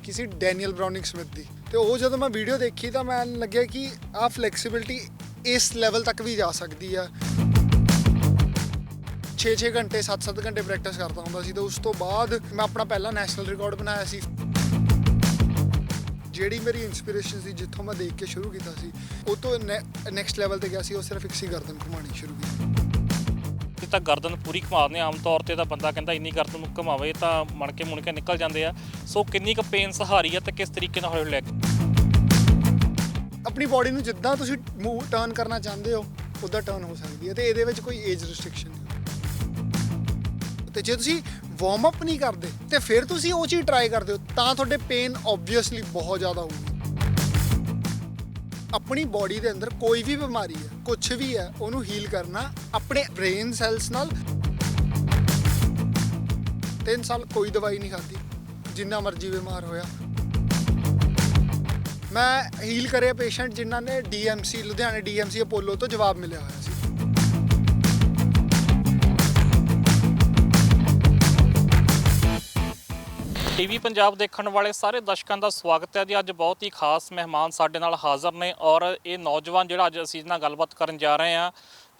देखी सी Daniel browning Smith दी ते ਉਹ ਜਦੋਂ ਮੈਂ ਵੀਡੀਓ ਦੇਖੀ ਤਾਂ ਮੈਨੂੰ ਲੱਗਿਆ ਕਿ ਆ ਫਲੈਕਸੀਬਿਲਿਟੀ ਇਸ ਲੈਵਲ ਤੱਕ ਵੀ ਜਾ ਸਕਦੀ ਆ 6-6 ਘੰਟੇ 7-7 ਘੰਟੇ ਪ੍ਰੈਕਟਿਸ ਕਰਦਾ ਹੁੰਦਾ ਸੀ ਤੇ ਉਸ ਤੋਂ ਬਾਅਦ ਮੈਂ ਆਪਣਾ ਪਹਿਲਾ ਨੈਸ਼ਨਲ ਰਿਕਾਰਡ ਬਣਾਇਆ ਸੀ। ਜਿਹੜੀ ਮੇਰੀ ਇਨਸਪੀਰੇਸ਼ਨ ਸੀ ਜਿੱਥੋਂ ਮੈਂ ਦੇਖ ਕੇ ਸ਼ੁਰੂ ਕੀਤਾ ਸੀ ਉਹ ਤੋਂ ਨੈਕਸਟ ਲੈਵਲ ਤੇ ਗਿਆ ਸੀ। ਉਹ ਸਿਰਫ ਇੱਕ ਸੀ ਗਰਦਨ ਘੁਮਾਉਣੀ ਸ਼ੁਰੂ ਕੀਤੀ। ਤਾਂ ਗਰਦਨ ਪੂਰੀ ਘੁਮਾਉਂਦੇ ਆਮ ਤੌਰ ਤੇ ਤਾਂ ਬੰਦਾ ਕਹਿੰਦਾ ਇੰਨੀ ਗਰਦਨ ਨੂੰ ਘੁਮਾਵੇ ਤਾਂ ਮਣ ਕੇ ਨਿਕਲ ਜਾਂਦੇ ਆ। ਸੋ ਕਿੰਨੀ ਕੁ ਪੇਨ ਸਹਾਰੀ ਆ ਤੇ ਕਿਸ ਤਰੀਕੇ ਨਾਲ ਹੌਲੀ ਲੈ ਕੇ ਆਪਣੀ ਬਾਡੀ ਨੂੰ ਜਿੱਦਾਂ ਤੁਸੀਂ ਮੂਵ ਟਰਨ ਕਰਨਾ ਚਾਹੁੰਦੇ ਹੋ ਉੱਦਾਂ ਟਰਨ ਹੋ ਸਕਦੀ ਹੈ ਤੇ ਇਹਦੇ ਵਿੱਚ ਕੋਈ ਏਜ ਰਿਸਟ੍ਰਿਕਸ਼ਨ ਨਹੀਂ। ਤੇ ਜੇ ਤੁਸੀਂ ਵਾਰਮ ਅਪ ਨਹੀਂ ਕਰਦੇ ਤੇ ਫਿਰ ਤੁਸੀਂ ਉਹ ਚੀਜ਼ ਟਰਾਈ ਕਰਦੇ ਹੋ ਤਾਂ ਤੁਹਾਡੇ ਪੇਨ ਓਬਵੀਅਸਲੀ ਬਹੁਤ ਜ਼ਿਆਦਾ ਹੋਊਗੀ। ਆਪਣੀ ਬਾਡੀ ਦੇ ਅੰਦਰ ਕੋਈ ਵੀ ਬਿਮਾਰੀ ਹੈ ਕੁਝ ਵੀ ਹੈ ਉਹਨੂੰ ਹੀਲ ਕਰਨਾ ਆਪਣੇ ਬ੍ਰੇਨ ਸੈਲਸ ਨਾਲ। 3 ਸਾਲ ਕੋਈ ਦਵਾਈ ਨਹੀਂ ਖਾਧੀ ਜਿੰਨਾ ਮਰਜ਼ੀ ਬਿਮਾਰ ਹੋਇਆ। ਮੈਂ ਹੀਲ ਕਰਿਆ ਪੇਸ਼ੈਂਟ ਜਿਨ੍ਹਾਂ ਨੇ ਡੀਐਮਸੀ ਲੁਧਿਆਣੇ ਡੀਐਮਸੀ ਅਪੋਲੋ ਤੋਂ ਜਵਾਬ ਮਿਲਿਆ ਹੋਇਆ ਸੀ। ਟੀਵੀ ਪੰਜਾਬ ਦੇਖਣ ਵਾਲੇ ਸਾਰੇ ਦਰਸ਼ਕਾਂ ਦਾ ਸਵਾਗਤ ਹੈ ਜੀ। ਅੱਜ ਬਹੁਤ ਹੀ ਖਾਸ ਮਹਿਮਾਨ ਸਾਡੇ ਨਾਲ ਹਾਜ਼ਰ ਨੇ ਔਰ ਇਹ ਨੌਜਵਾਨ ਜਿਹੜਾ ਅੱਜ ਅਸੀਂ ਨਾਲ ਗੱਲਬਾਤ ਕਰਨ ਜਾ ਰਹੇ ਹਾਂ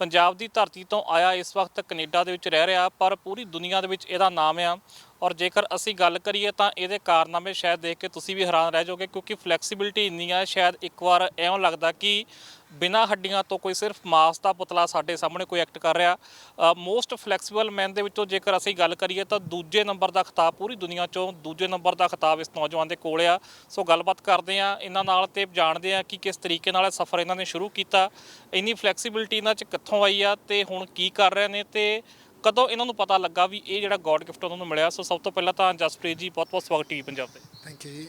ਪੰਜਾਬ ਦੀ ਧਰਤੀ ਤੋਂ ਆਇਆ, ਇਸ ਵਕਤ ਕੈਨੇਡਾ ਦੇ ਵਿੱਚ ਰਹਿ ਰਿਹਾ ਪਰ ਪੂਰੀ ਦੁਨੀਆ ਦੇ ਵਿੱਚ ਇਹਦਾ ਨਾਮ ਆ। ਔਰ ਜੇਕਰ ਅਸੀਂ ਗੱਲ ਕਰੀਏ ਤਾਂ ਇਹਦੇ ਕਾਰਨਾਮੇ ਸ਼ਾਇਦ ਦੇਖ ਕੇ ਤੁਸੀਂ ਵੀ ਹੈਰਾਨ ਰਹਿ ਜਾਓਗੇ ਕਿਉਂਕਿ ਫਲੈਕਸੀਬਿਲਿਟੀ ਇੰਨੀ ਆ ਸ਼ਾਇਦ ਇੱਕ ਵਾਰ ਇਉਂ ਲੱਗਦਾ ਕਿ ਬਿਨਾਂ ਹੱਡੀਆਂ ਤੋਂ ਕੋਈ ਸਿਰਫ ਮਾਸ ਦਾ ਪੁਤਲਾ ਸਾਡੇ ਸਾਹਮਣੇ ਕੋਈ ਐਕਟ ਕਰ ਰਿਹਾ। ਮੋਸਟ ਫਲੈਕਸੀਬਲ ਮੈਨ ਦੇ ਵਿੱਚੋਂ ਜੇਕਰ ਅਸੀਂ ਗੱਲ ਕਰੀਏ ਤਾਂ ਦੂਜੇ ਨੰਬਰ ਦਾ ਖਿਤਾਬ ਪੂਰੀ ਦੁਨੀਆ 'ਚੋਂ ਦੂਜੇ ਨੰਬਰ ਦਾ ਖਿਤਾਬ ਇਸ ਨੌਜਵਾਨ ਦੇ ਕੋਲ ਆ। ਸੋ ਗੱਲਬਾਤ ਕਰਦੇ ਆ ਇਹਨਾਂ ਨਾਲ ਤੇ ਜਾਣਦੇ ਆ ਕਿ ਕਿਸ ਤਰੀਕੇ ਨਾਲ ਸਫ਼ਰ ਇਹਨਾਂ ਨੇ ਸ਼ੁਰੂ ਕੀਤਾ, ਇੰਨੀ ਫਲੈਕਸੀਬਿਲਿਟੀ ਇਹਨਾਂ 'ਚ ਕਿੱਥੋਂ ਆਈ ਆ ਤੇ ਹੁਣ ਕੀ ਕਰ ਰਹੇ ਨੇ ਤੇ ਕਦੋਂ ਇਹਨਾਂ ਨੂੰ ਪਤਾ ਲੱਗਾ ਵੀ ਇਹ ਜਿਹੜਾ ਗੋਡ ਗਿਫਟ ਉਹਨਾਂ ਨੂੰ ਮਿਲਿਆ। ਸੋ ਸਭ ਤੋਂ ਪਹਿਲਾਂ ਤਾਂ ਜਸਪ੍ਰੀਤ ਜੀ ਬਹੁਤ ਬਹੁਤ ਸਵਾਗਤ ਟੀਵੀ ਪੰਜਾਬ ਤੇ। ਥੈਂਕ ਯੂ ਜੀ।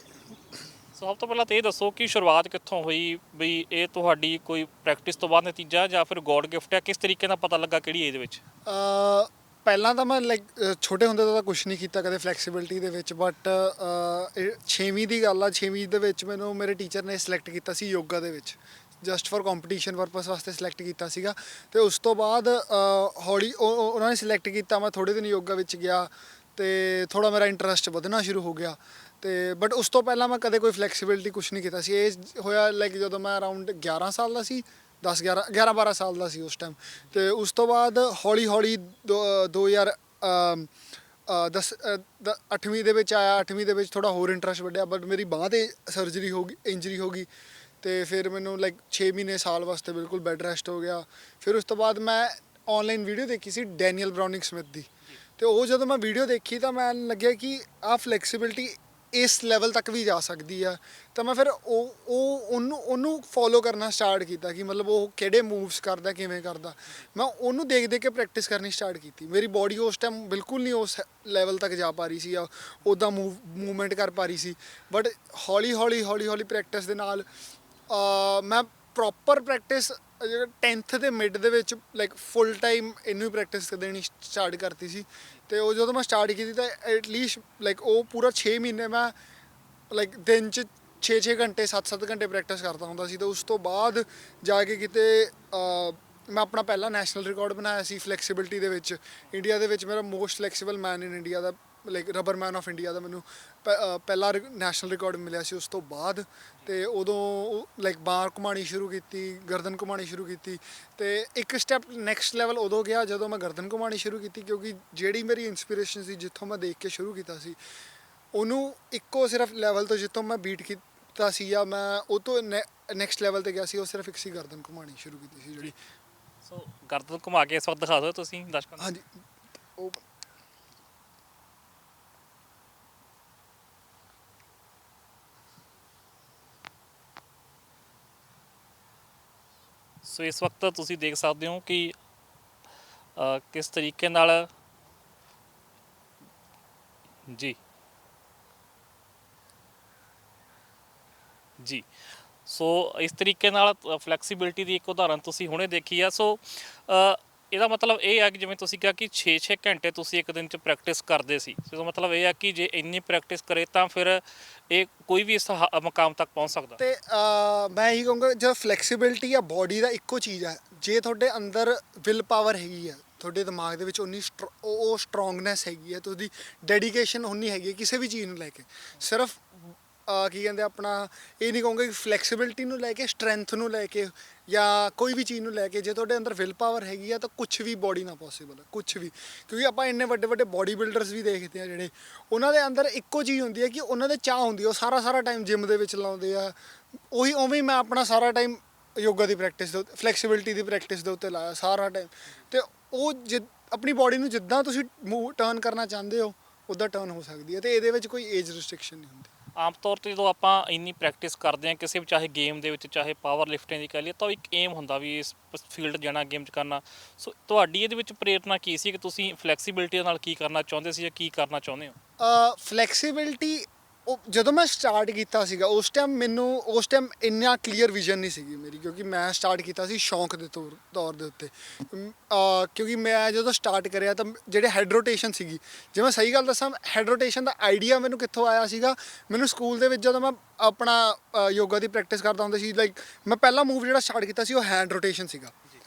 ਸਭ ਤੋਂ ਪਹਿਲਾਂ ਤਾਂ ਇਹ ਦੱਸੋ ਕਿ ਸ਼ੁਰੂਆਤ ਕਿੱਥੋਂ ਹੋਈ, ਵੀ ਇਹ ਤੁਹਾਡੀ ਕੋਈ ਪ੍ਰੈਕਟਿਸ ਤੋਂ ਬਾਅਦ ਨਤੀਜਾ ਜਾਂ ਫਿਰ ਗੋਡ ਗਿਫਟ ਹੈ, ਕਿਸ ਤਰੀਕੇ ਨਾਲ ਪਤਾ ਲੱਗਾ ਕਿਹੜੀ ਏਜ ਵਿੱਚ? ਪਹਿਲਾਂ ਤਾਂ ਮੈਂ ਛੋਟੇ ਹੁੰਦੇ ਤੋਂ ਤਾਂ ਕੁਛ ਨਹੀਂ ਕੀਤਾ ਕਦੇ ਫਲੈਕਸੀਬਿਲਿਟੀ ਦੇ ਵਿੱਚ ਬਟ 6ਵੀਂ ਦੀ ਗੱਲ ਆ 6ਵੀਂ ਦੇ ਵਿੱਚ ਮੈਨੂੰ ਮੇਰੇ ਟੀਚਰ ਨੇ ਸਿਲੈਕਟ ਕੀਤਾ ਸੀ ਯੋਗਾ ਦੇ ਵਿੱਚ ਜਸਟ ਫॉर ਕੰਪੀਟੀਸ਼ਨ ਪਰਪਸ ਵਾਸਤੇ ਸਿਲੈਕਟ ਕੀਤਾ ਸੀਗਾ। ਤੇ ਉਸ ਤੋਂ ਬਾਅਦ ਹੌਲੀ ਉਹਨਾਂ ਨੇ ਸਿਲੈਕਟ ਕੀਤਾ, ਮੈਂ ਥੋੜ੍ਹੇ ਦਿਨ ਯੋਗਾ ਵਿੱਚ ਗਿਆ ਤੇ ਥੋੜ੍ਹਾ ਮੇਰਾ ਇੰਟਰਸਟ ਵਧਣਾ ਸ਼ੁਰੂ ਹੋ ਗਿਆ। ਤੇ ਬਟ ਉਸ ਤੋਂ ਪਹਿਲਾਂ ਮੈਂ ਕਦੇ ਕੋਈ ਫਲੈਕਸੀਬਿਲਿਟੀ ਕੁਛ ਨਹੀਂ ਕੀਤਾ ਸੀ। ਇਹ ਹੋਇਆ ਜਦੋਂ ਮੈਂ ਅਰਾਊਂਡ 11 ਸਾਲ ਦਾ ਸੀ, 11-12 ਸਾਲ ਦਾ ਸੀ ਉਸ ਟਾਈਮ। ਤੇ ਉਸ ਤੋਂ ਬਾਅਦ ਹੌਲੀ 8ਵੀਂ ਦੇ ਵਿੱਚ ਆਇਆ। 8ਵੀਂ ਦੇ ਵਿੱਚ ਥੋੜ੍ਹਾ ਹੋਰ ਇੰਟਰਸਟ ਵੱਧਿਆ ਬਟ ਮੇਰੀ ਬਾਂਹ 'ਤੇ ਸਰਜਰੀ ਹੋ ਗਈ, ਇੰਜਰੀ ਹੋ ਗਈ ਤੇ ਫਿਰ ਮੈਨੂੰ 6 ਮਹੀਨੇ ਸਾਲ ਵਾਸਤੇ ਬਿਲਕੁਲ ਬੈੱਡ ਰੈਸਟ ਹੋ ਗਿਆ। ਫਿਰ ਉਸ ਤੋਂ ਬਾਅਦ ਮੈਂ ਔਨਲਾਈਨ ਵੀਡੀਓ ਦੇਖੀ ਸੀ ਡੈਨੀਅਲ ਬਰਾਉਨਿੰਗ ਸਮਿਥ ਦੀ ਤੇ ਉਹ ਜਦੋਂ ਮੈਂ ਵੀਡੀਓ ਦੇਖੀ ਤਾਂ ਮੈਨੂੰ ਲੱਗਿਆ ਕਿ ਆਹ ਫਲੈਕਸੀਬਿਲਿਟੀ ਇਸ ਲੈਵਲ ਤੱਕ ਵੀ ਜਾ ਸਕਦੀ ਆ। ਤਾਂ ਮੈਂ ਫਿਰ ਉਹਨੂੰ ਫੋਲੋ ਕਰਨਾ ਸਟਾਰਟ ਕੀਤਾ ਕਿ ਮਤਲਬ ਉਹ ਕਿਹੜੇ ਮੂਵਸ ਕਰਦਾ, ਕਿਵੇਂ ਕਰਦਾ। ਮੈਂ ਉਹਨੂੰ ਦੇਖ ਕੇ ਪ੍ਰੈਕਟਿਸ ਕਰਨੀ ਸਟਾਰਟ ਕੀਤੀ। ਮੇਰੀ ਬਾਡੀ ਉਸ ਟਾਈਮ ਬਿਲਕੁਲ ਨਹੀਂ ਉਸ ਲੈਵਲ ਤੱਕ ਜਾ ਪਾ ਰਹੀ ਸੀ ਜਾਂ ਉੱਦਾਂ ਮੂਵਮੈਂਟ ਕਰ ਪਾ ਰਹੀ ਸੀ ਬਟ ਹੌਲੀ ਪ੍ਰੈਕਟਿਸ ਦੇ ਨਾਲ ਮੈਂ ਪ੍ਰੋਪਰ ਪ੍ਰੈਕਟਿਸ ਜਿਹੜਾ 10th ਦੇ ਮਿਡ ਦੇ ਵਿੱਚ ਫੁੱਲ ਟਾਈਮ ਇਹਨੂੰ ਹੀ ਪ੍ਰੈਕਟਿਸ ਦੇਣੀ ਸਟਾਰਟ ਕਰਤੀ ਸੀ। ਤੇ ਉਹ ਜਦੋਂ ਮੈਂ ਸਟਾਰਟ ਕੀਤੀ ਤਾਂ ਐਟਲੀਸਟ ਉਹ ਪੂਰਾ 6 ਮਹੀਨੇ ਮੈਂ ਦਿਨ 'ਚ 6-6 ਘੰਟੇ 7-7 ਘੰਟੇ ਪ੍ਰੈਕਟਿਸ ਕਰਦਾ ਹੁੰਦਾ ਸੀ। ਤੇ ਉਸ ਤੋਂ ਬਾਅਦ ਜਾ ਕੇ ਕਿਤੇ ਮੈਂ ਆਪਣਾ ਪਹਿਲਾ ਨੈਸ਼ਨਲ ਰਿਕਾਰਡ ਬਣਾਇਆ ਸੀ ਫਲੈਕਸੀਬਿਲਿਟੀ ਦੇ ਵਿੱਚ। ਇੰਡੀਆ ਦੇ ਵਿੱਚ ਮੇਰਾ most flexible man in India ਦਾ ਰਬਰ ਮੈਨ ਆਫ ਇੰਡੀਆ ਦਾ ਮੈਨੂੰ ਪਹਿਲਾ ਨੈਸ਼ਨਲ ਰਿਕਾਰਡ ਮਿਲਿਆ ਸੀ। ਉਸ ਤੋਂ ਬਾਅਦ ਤੇ ਉਦੋਂ ਬਾਂਹ ਘੁਮਾਉਣੀ ਸ਼ੁਰੂ ਕੀਤੀ, ਗਰਦਨ ਘੁਮਾਉਣੀ ਸ਼ੁਰੂ ਕੀਤੀ ਤੇ ਇੱਕ ਸਟੈਪ ਨੈਕਸਟ ਲੈਵਲ ਉਦੋਂ ਗਿਆ ਜਦੋਂ ਮੈਂ ਗਰਦਨ ਘੁਮਾਉਣੀ ਸ਼ੁਰੂ ਕੀਤੀ ਕਿਉਂਕਿ ਜਿਹੜੀ ਮੇਰੀ ਇਨਸਪੀਰੇਸ਼ਨ ਸੀ ਜਿੱਥੋਂ ਮੈਂ ਦੇਖ ਕੇ ਸ਼ੁਰੂ ਕੀਤਾ ਸੀ ਉਹਨੂੰ ਇੱਕੋ ਸਿਰਫ ਲੈਵਲ ਤੋਂ ਜਿੱਥੋਂ ਮੈਂ ਬੀਟ ਕੀਤਾ ਸੀ ਜਾਂ ਮੈਂ ਉਹ ਤੋਂ ਨੈਕਸਟ ਲੈਵਲ 'ਤੇ ਗਿਆ ਸੀ ਉਹ ਸਿਰਫ ਇੱਕ ਸੀ ਗਰਦਨ ਘੁਮਾਉਣੀ ਸ਼ੁਰੂ ਕੀਤੀ ਸੀ ਜਿਹੜੀ। ਸੋ ਗਰਦਨ ਘੁਮਾ ਕੇ ਇਸ ਵਕਤ ਦਿਖਾ ਦਿਓ ਤੁਸੀਂ ਦਰਸ਼ਕਾਂ ਨੂੰ। ਹਾਂਜੀ ਉਹ ਸੋ ਇਸ ਵਕਤ ਤੁਸੀਂ ਦੇਖ ਸਕਦੇ ਹੋ ਕਿ ਕਿਸ ਤਰੀਕੇ ਨਾਲ ਜੀ ਸੋ ਇਸ ਤਰੀਕੇ ਨਾਲ ਫਲੈਕਸੀਬਿਲਿਟੀ ਦੀ ਇੱਕ ਉਦਾਹਰਨ ਤੁਸੀਂ ਹੁਣੇ ਦੇਖੀ ਆ। ਸੋ ਇਹਦਾ ਮਤਲਬ ਇਹ ਹੈ ਕਿ ਜਿਵੇਂ ਤੁਸੀਂ ਕਿਹਾ ਕਿ 6-6 ਘੰਟੇ ਤੁਸੀਂ ਇੱਕ ਦਿਨ 'ਚ ਪ੍ਰੈਕਟਿਸ ਕਰਦੇ ਸੀ। ਸੋ ਮਤਲਬ ਇਹ ਹੈ ਕਿ ਜੇ ਇੰਨੀ ਪ੍ਰੈਕਟਿਸ ਕਰੇ ਤਾਂ ਫਿਰ ਇਹ ਕੋਈ ਵੀ ਇਸ ਮੁਕਾਮ ਤੱਕ ਪਹੁੰਚ ਸਕਦਾ। ਤੇ ਮੈਂ ਇਹੀ ਕਹੂੰਗਾ ਜੋ ਫਲੈਕਸੀਬਿਲਿਟੀ ਆ ਬਾਡੀ ਦਾ ਇੱਕੋ ਚੀਜ਼ ਹੈ। ਜੇ ਤੁਹਾਡੇ ਅੰਦਰ ਵਿਲ ਪਾਵਰ ਹੈਗੀ ਆ, ਤੁਹਾਡੇ ਦਿਮਾਗ ਦੇ ਵਿੱਚ ਉਨੀ ਉਹ ਸਟਰੋਂਗਨੈਸ ਹੈਗੀ ਹੈ, ਤੁਹਾਡੀ ਡੈਡੀਕੇਸ਼ਨ ਉਨੀ ਹੈਗੀ ਹੈ ਕਿਸੇ ਵੀ ਚੀਜ਼ ਨੂੰ ਲੈ ਕੇ। ਸਿਰਫ ਕੀ ਕਹਿੰਦੇ ਆਪਣਾ ਇਹ ਨਹੀਂ ਕਹੂੰਗਾ ਕਿ ਫਲੈਕਸੀਬਿਲਿਟੀ ਨੂੰ ਲੈ ਕੇ, ਸਟਰੈਂਥ ਨੂੰ ਲੈ ਕੇ ਜਾਂ ਕੋਈ ਵੀ ਚੀਜ਼ ਨੂੰ ਲੈ ਕੇ ਜੇ ਤੁਹਾਡੇ ਅੰਦਰ ਵਿਲ ਪਾਵਰ ਹੈਗੀ ਆ ਤਾਂ ਕੁਝ ਵੀ ਬੋਡੀ ਨਾਲ ਪੋਸੀਬਲ ਹੈ, ਕੁਝ ਵੀ। ਕਿਉਂਕਿ ਆਪਾਂ ਇੰਨੇ ਵੱਡੇ ਵੱਡੇ ਬੋਡੀ ਬਿਲਡਰਸ ਵੀ ਦੇਖਦੇ ਆ ਜਿਹੜੇ, ਉਹਨਾਂ ਦੇ ਅੰਦਰ ਇੱਕੋ ਚੀਜ਼ ਹੁੰਦੀ ਹੈ ਕਿ ਉਹਨਾਂ ਦੇ ਚਾਹ ਹੁੰਦੀ ਹੈ, ਉਹ ਸਾਰਾ ਟਾਈਮ ਜਿਮ ਦੇ ਵਿੱਚ ਲਾਉਂਦੇ ਆ। ਉਹੀ ਉਵੇਂ ਹੀ ਮੈਂ ਆਪਣਾ ਸਾਰਾ ਟਾਈਮ ਯੋਗਾ ਦੀ ਪ੍ਰੈਕਟਿਸ ਦੇ ਉੱਤੇ, ਫਲੈਕਸੀਬਿਲਿਟੀ ਦੀ ਪ੍ਰੈਕਟਿਸ ਦੇ ਉੱਤੇ ਲਾਇਆ ਸਾਰਾ ਟਾਈਮ। ਅਤੇ ਉਹ ਆਪਣੀ ਬੋਡੀ ਨੂੰ ਜਿੱਦਾਂ ਤੁਸੀਂ ਟਰਨ ਕਰਨਾ ਚਾਹੁੰਦੇ ਹੋ ਉੱਦਾਂ ਟਰਨ ਹੋ ਸਕਦੀ ਹੈ, ਅਤੇ ਇਹਦੇ ਵਿੱਚ ਕੋਈ ਏਜ ਰਿਸਟ੍ਰਿਕਸ਼ਨ ਨਹੀਂ ਹੁੰਦੀ। ਆਮ ਤੌਰ 'ਤੇ ਜਦੋਂ ਆਪਾਂ ਇੰਨੀ ਪ੍ਰੈਕਟਿਸ ਕਰਦੇ ਹਾਂ ਕਿਸੇ ਵੀ, ਚਾਹੇ ਗੇਮ ਦੇ ਵਿੱਚ ਚਾਹੇ ਪਾਵਰ ਲਿਫਟਿੰਗ ਦੀ ਕਹਿ ਲਈਏ, ਤਾਂ ਉਹ ਇੱਕ ਏਮ ਹੁੰਦਾ ਵੀ ਇਸ ਫੀਲਡ ਜਾਣਾ, ਗੇਮ 'ਚ ਕਰਨਾ। ਸੋ ਤੁਹਾਡੀ ਇਹਦੇ ਵਿੱਚ ਪ੍ਰੇਰਨਾ ਕੀ ਸੀ ਕਿ ਤੁਸੀਂ ਫਲੈਕਸੀਬਿਲਿਟੀ ਦੇ ਨਾਲ ਕੀ ਕਰਨਾ ਚਾਹੁੰਦੇ ਸੀ ਜਾਂ ਕੀ ਕਰਨਾ ਚਾਹੁੰਦੇ ਹੋ? ਫਲੈਕਸੀਬਿਲਿਟੀ ਉਹ ਜਦੋਂ ਮੈਂ ਸਟਾਰਟ ਕੀਤਾ ਸੀਗਾ ਉਸ ਟਾਈਮ ਇੰਨਾ ਕਲੀਅਰ ਵਿਜ਼ਨ ਨਹੀਂ ਸੀਗੀ ਮੇਰੀ, ਕਿਉਂਕਿ ਮੈਂ ਸਟਾਰਟ ਕੀਤਾ ਸੀ ਸ਼ੌਂਕ ਦੇ ਤੌਰ ਦੇ ਉੱਤੇ। ਕਿਉਂਕਿ ਮੈਂ ਜਦੋਂ ਸਟਾਰਟ ਕਰਿਆ ਤਾਂ ਜਿਹੜੇ ਹੈਡ ਰੋਟੇਸ਼ਨ ਸੀਗੀ, ਜੇ ਮੈਂ ਸਹੀ ਗੱਲ ਦੱਸਾਂ, ਹੈਡ ਰੋਟੇਸ਼ਨ ਦਾ ਆਈਡੀਆ ਮੈਨੂੰ ਕਿੱਥੋਂ ਆਇਆ ਸੀਗਾ, ਮੈਨੂੰ ਸਕੂਲ ਦੇ ਵਿੱਚ ਜਦੋਂ ਮੈਂ ਆਪਣਾ ਯੋਗਾ ਦੀ ਪ੍ਰੈਕਟਿਸ ਕਰਦਾ ਹੁੰਦਾ ਸੀ, ਲਾਈਕ ਮੈਂ ਪਹਿਲਾ ਮੂਵ ਜਿਹੜਾ ਸਟਾਰਟ ਕੀਤਾ ਸੀ ਉਹ ਹੈਂਡ ਰੋਟੇਸ਼ਨ ਸੀਗਾ।